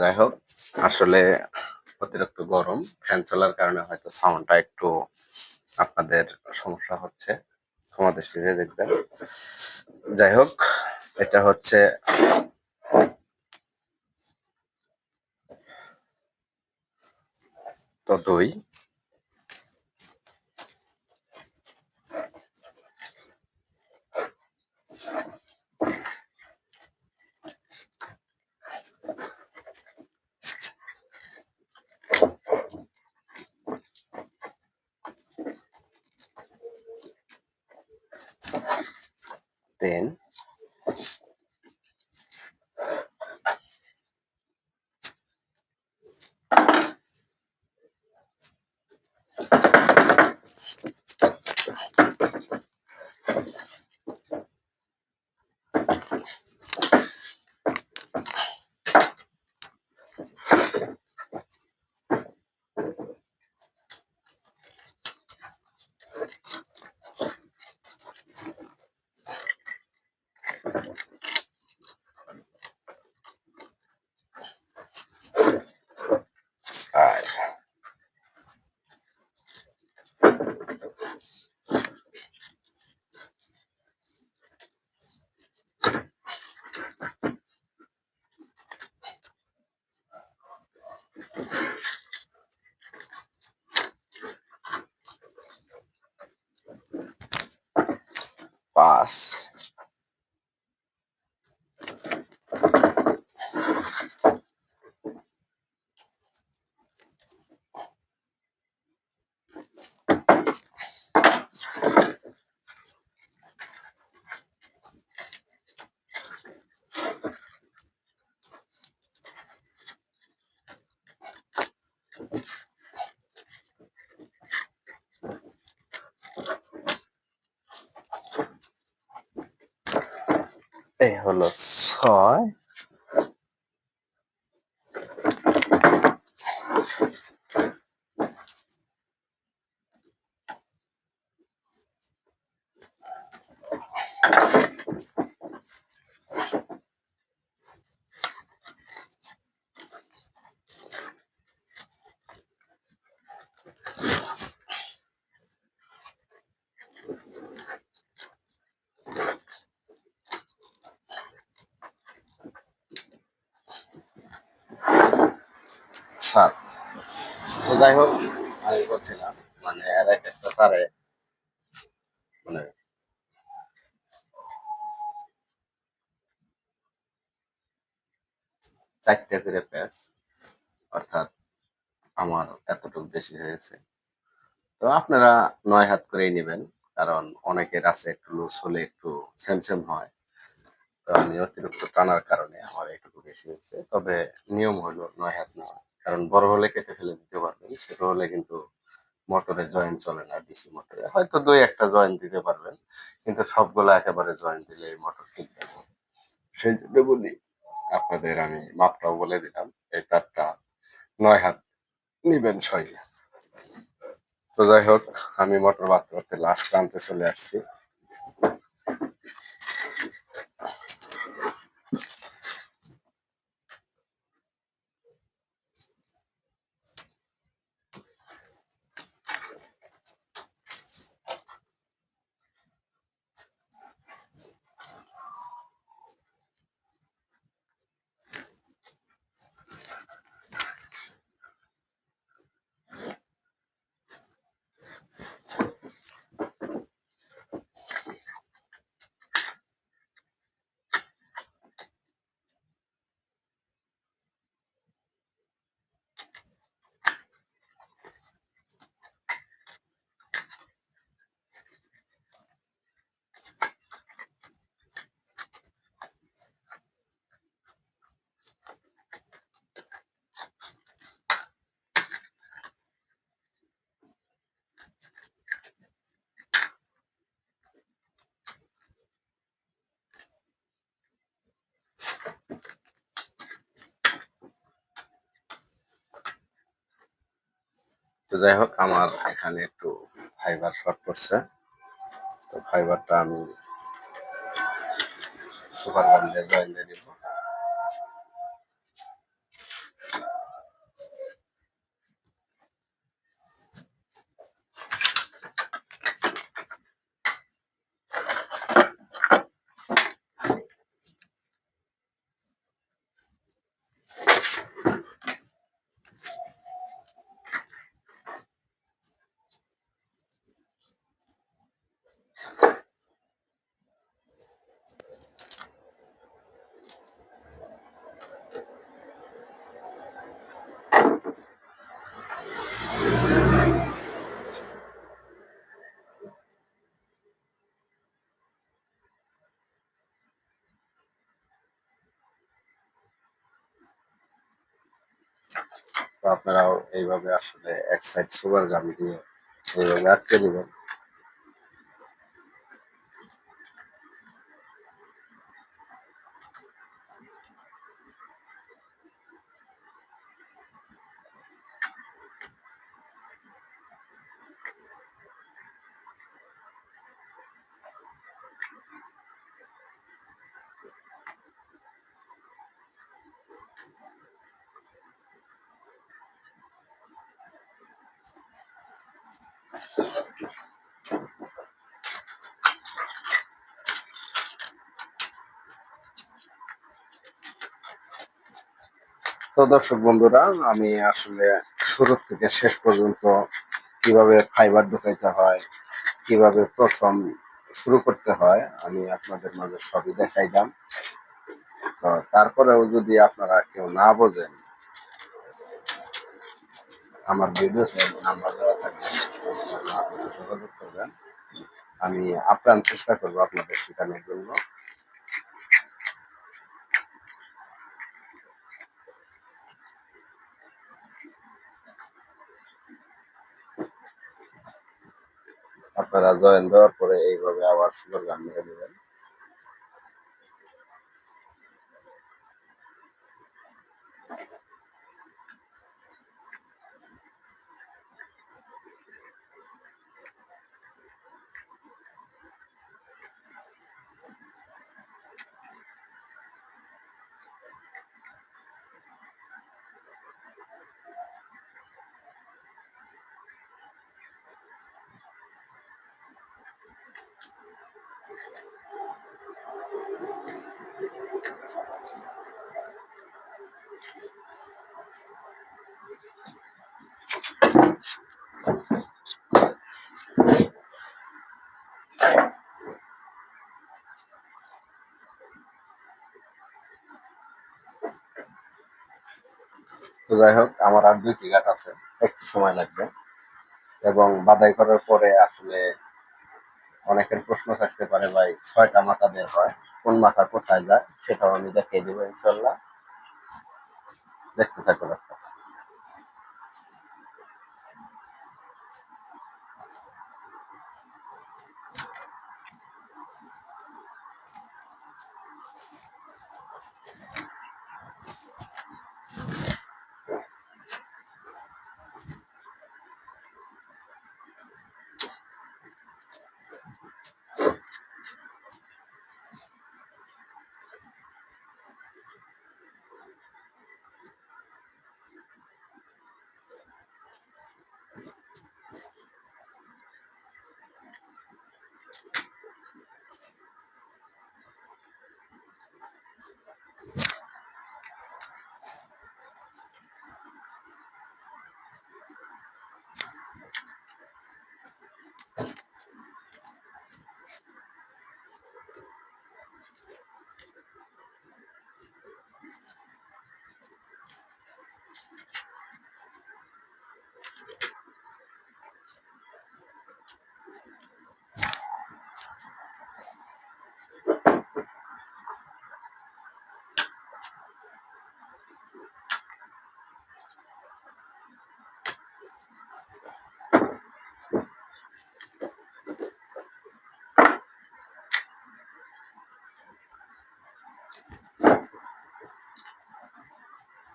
A: যাই হোক, আসলে অতিরিক্ত গরম, ফ্যান চলার কারণে হয়তো সাউন্ডটা একটু আপনাদের সমস্যা হচ্ছে, ক্ষমা দৃষ্টিতে দেখবেন। যাই হোক, এটা হচ্ছে তো 2। দেন 5। এই হলো 6। সাত। তো যাই হোক, আমি বলছিলাম মানে এর এক একটা তারে মানে 4টে করে প্যাচ, অর্থাৎ আমার এতটুকু বেশি হয়েছে। তো আপনারা 9 হাত করেই নেবেন, কারণ অনেকের আছে একটু লুজ হলে একটু সেম হয়। তো আমি অতিরিক্ত টানার কারণে আমার একটু বেশি হয়েছে। তবে নিয়ম হলো 9 হাত নেওয়া, কারণ বড় হলে কেটে ফেলে দিতে পারবেন, ছোট হলে কিন্তু মোটরে জয়েন্ট চলে না। ডিসি মোটরে হয়তো 2-1টা জয়েন্ট দিতে পারবেন, কিন্তু সবগুলো একেবারে জয়েন্ট দিলে এই মোটর টিকবে না। সেই জন্য বলি, আপনাদের আমি মাপটাও বলে দিলাম, এই তারটা 9 হাত নিবেন 6। তো যাই হোক, আমি মোটর বাঁধতে বাঁধতে লাস্ট প্রান্তে চলে আসছি। তো যাই হোক, আমার এখানে একটু ফাইবার শর্ট পড়ছে। তো ফাইবারটা আমি সুপার গান দিয়ে জয়েন দিয়ে দিব। তো আপনারাও এইভাবে আসলে এক সাইড সুপার গান দিয়ে এইভাবে আটকে দিবেন। তো দর্শক বন্ধুরা, আমি আসলে শুরু থেকে শেষ পর্যন্ত কিভাবে ফাইবার ঢুকাইতে হয়, কিভাবে প্রথম শুরু করতে হয় আমি আপনাদের মাঝে সবই দেখাইলাম। তো তারপরেও যদি আপনারা কেউ না বোঝেন, আমার ভিডিওতে নাম্বার দেওয়া থাকবে, আপনারা যোগাযোগ করবেন। আমি আপ্রাণ চেষ্টা করবো আপনাদের শেখানোর জন্য। আপনারা জয়েন দেওয়ার পরে এইভাবে আবার স্লোর গান মেরে দেবেন। তো যাই হোক, আমার আর 2টি গাঁট আছে, একটু সময় লাগবে। এবং বাদাই করার পরে আসলে অনেকের প্রশ্ন থাকতে পারে, ভাই 6টা মাথা বের হয়, কোন মাথা কোথায় যায় সেটাও আমি দেখিয়ে দেবো ইনশাল্লাহ। দেখতে থাকুন আপনারা।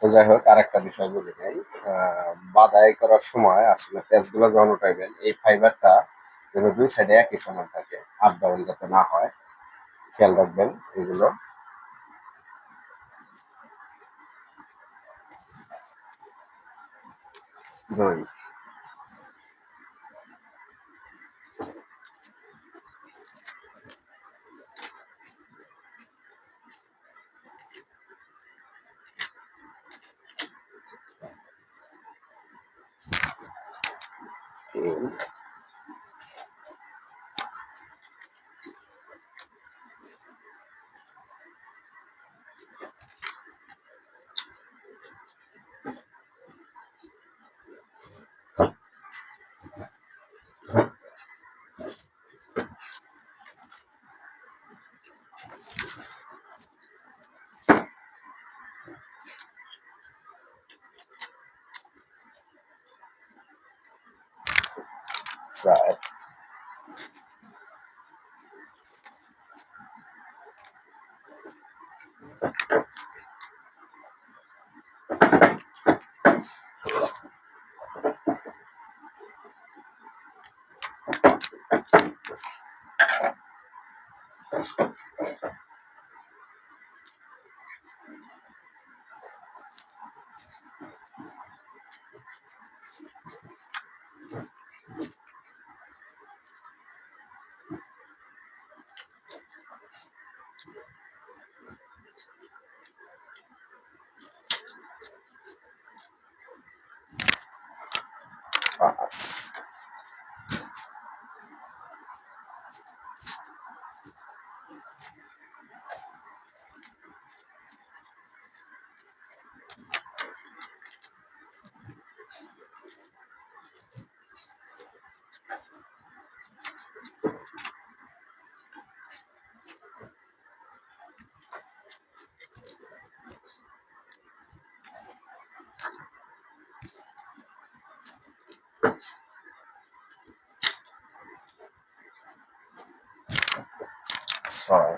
A: তো যাই হোক, আর একটা বিষয় বলে নেই। বাদাই করার সময় আসলে পেঁচগুলো যখন উঠাইবেন, এই ফাইবারটা যেন 2 সাইডে একই সমান থাকে, আপ ডাউন যাতে না হয়, খেয়াল রাখবেন এগুলো। 2, 3, 4, ছয়।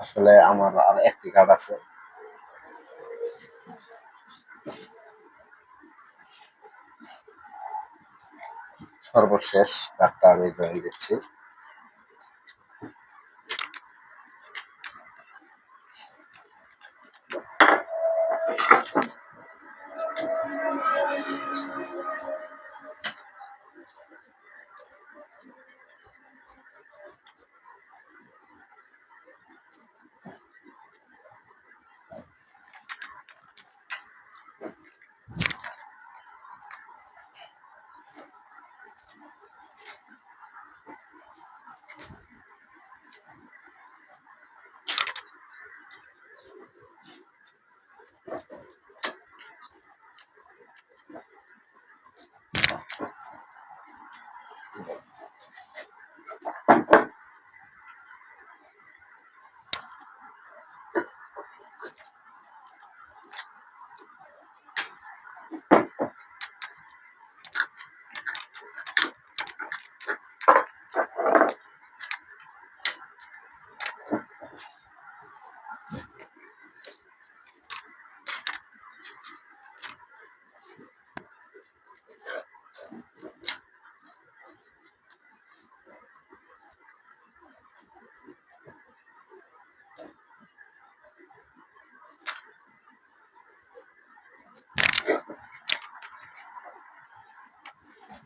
A: আসলে আমার আর একটি কার্ড আছে। সর্বশেষ কার্ডটা আমি জয়েন দিচ্ছি।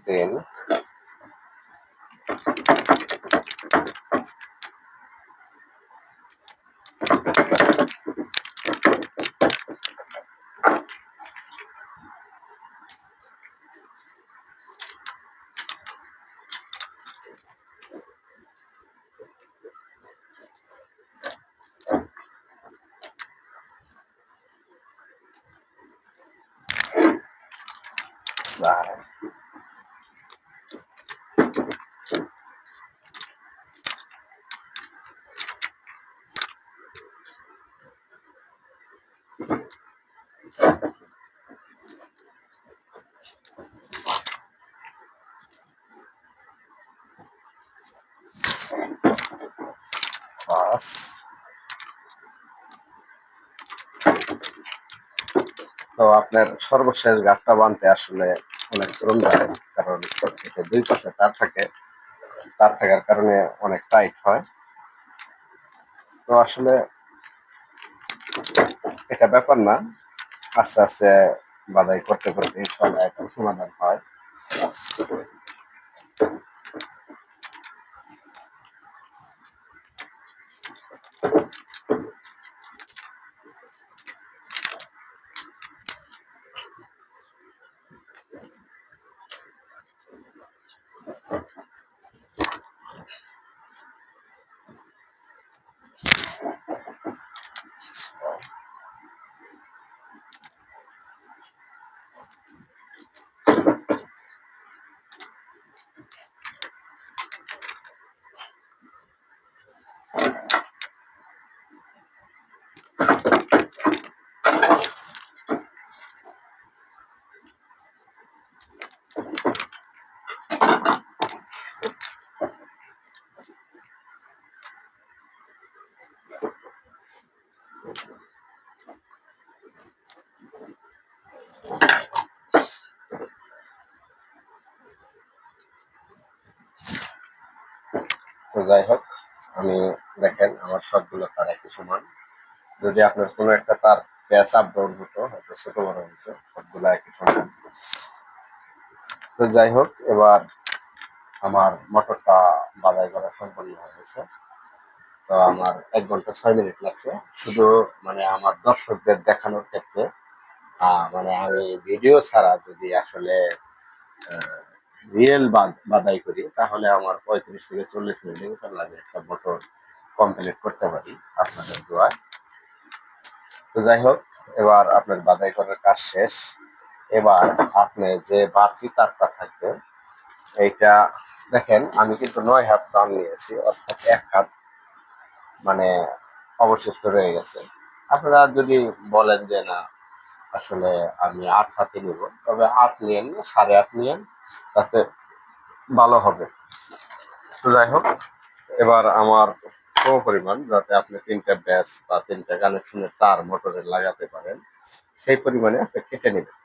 A: দেন চার। পাঁচ। তো আপনার সর্বশেষ গাঁটটা বানতে আসলে অনেক শ্রম যায়, কারণ এতে দুই পাশে তার থাকে, তার থাকার কারণে অনেক টাইট হয়। তো আসলে এটা ব্যাপার না, আস্তে আস্তে বাধাই করতে করতে ইনশাআল্লাহ একটা সমাধান হয়। যাই হোক, আমি দেখেন আমার সবগুলো তার একই সমান। যদি আপনার কোনো একটা তার প্যাচ আপ ডাউন হতো, হয়তো ছোট বড় হতো, সবগুলো একই সমান। তো যাই হোক, এবার আমার মোটরটা বাদাই করা সম্পন্ন হয়ে গেছে। তো আমার 1 ঘন্টা 6 মিনিট লাগছে, শুধু মানে আমার দর্শকদের দেখানোর ক্ষেত্রে। মানে আমি ভিডিও ছাড়া যদি আসলে রিয়েল বাদাই করি, তাহলে আমার 35 থেকে 40 মিনিট লাগে একটা মোটর কমপ্লিট করতে পারি আপনাদের দোয়ায়। তো যাই হোক, এবার আপনার বাদাই করার কাজ শেষ। এবার আপনি যে বাড়তি তারটা থাকবে, এইটা দেখেন আমি কিন্তু 9 হাত টান নিয়েছি, অর্থাৎ 1 হাত মানে অবশিষ্ট রয়ে গেছে। আপনারা যদি বলেন যে না আসলে আমি 8 হাতে নিব, তবে 8 নিয়েন না, 8.5 নিয়েন, তাতে ভালো হবে। তো যাই হোক, এবার আমার সম পরিমাণ, যাতে আপনি 3টা ব্যাস বা 3টা কানেকশনের তার মোটরে লাগাতে পারেন, সেই পরিমাণে আপনি কেটে নেবেন।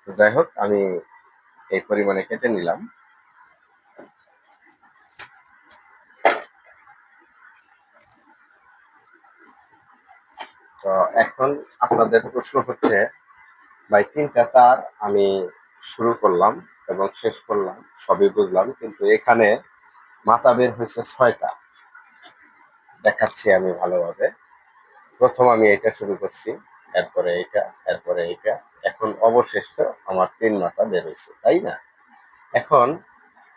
A: তো যাই হোক, আমি এই পরিমাণে কেটে নিলাম। তো এখন আপনাদের প্রশ্ন হচ্ছে, ভাই 3টা তার আমি শুরু করলাম এবং শেষ করলাম, সবই বুঝলাম, কিন্তু এখানে মাথা বের হয়েছে 6টা। দেখাচ্ছি আমি ভালোভাবে। প্রথম আমি এটা শুরু করছি, এরপরে এইটা, এরপরে এইটা, এখন অবশিষ্ট আমার 3 মাথা বের হয়েছে, তাই না? এখন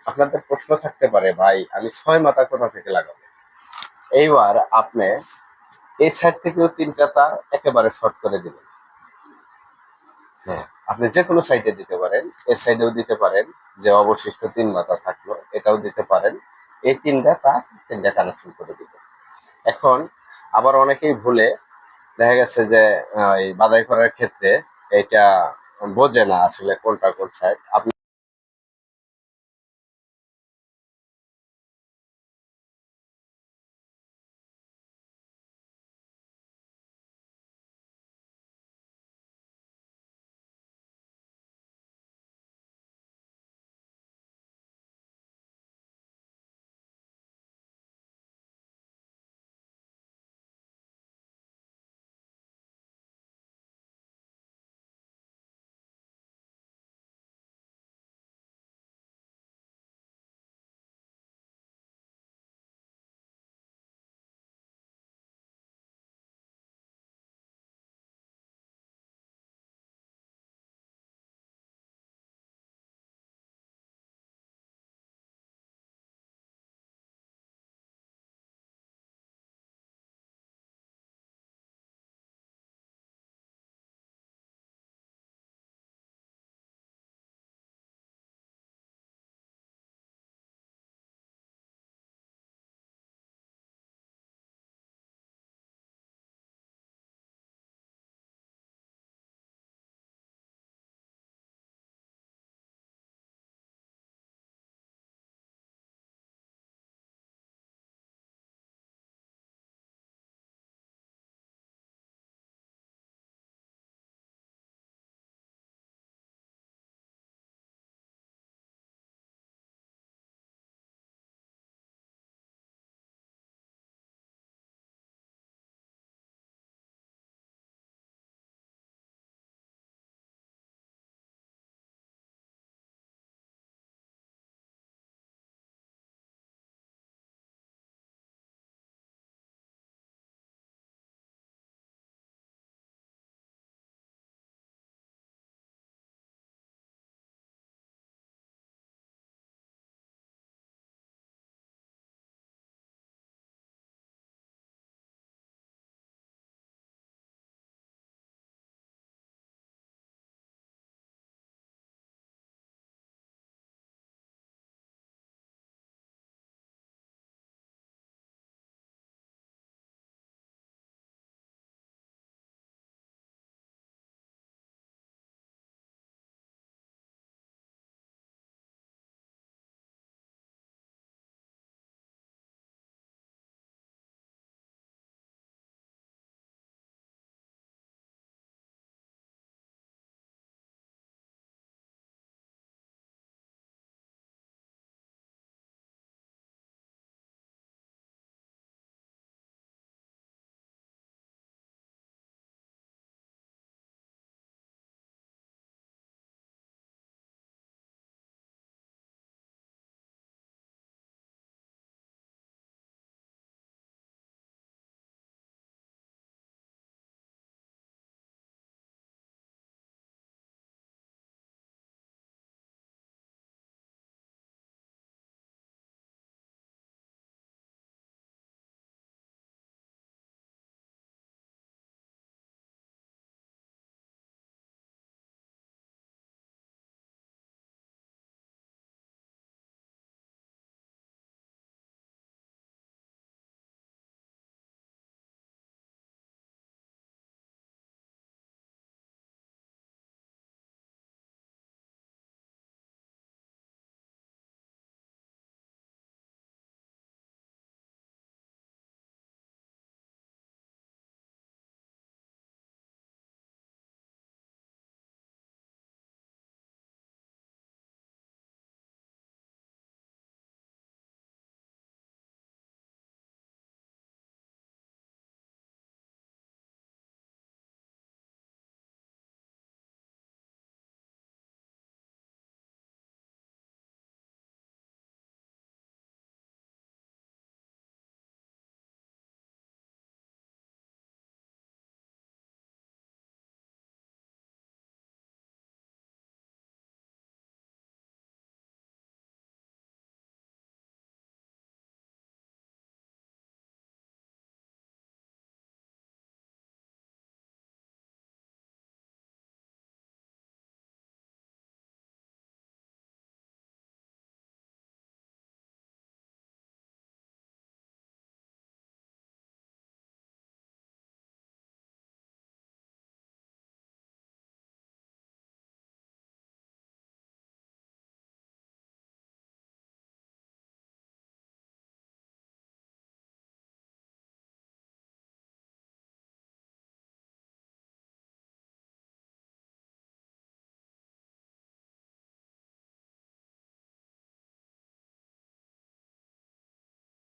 A: আপনাদের প্রশ্ন থাকতে পারে, ভাই আমি 6 মাথা কোথা থেকে লাগাবো? এইবার আপনি এই সাইড থেকেও 3টা তার একেবারে শর্ট করে দিবেন। হ্যাঁ, আপনি যে কোনো সাইডে দিতে পারেন, এ সাইডেও দিতে পারেন, যে অবশিষ্ট 3 মাথা থাকলো এটাও দিতে পারেন। এই 3টা তার 3টা কানেকশন করে দিবেন। এখন আবার অনেকেই ভুলে দেখা গেছে যে এই বাদাই করার ক্ষেত্রে এটা বোঝে না আসলে কোনটা কোন সাইড। আপনি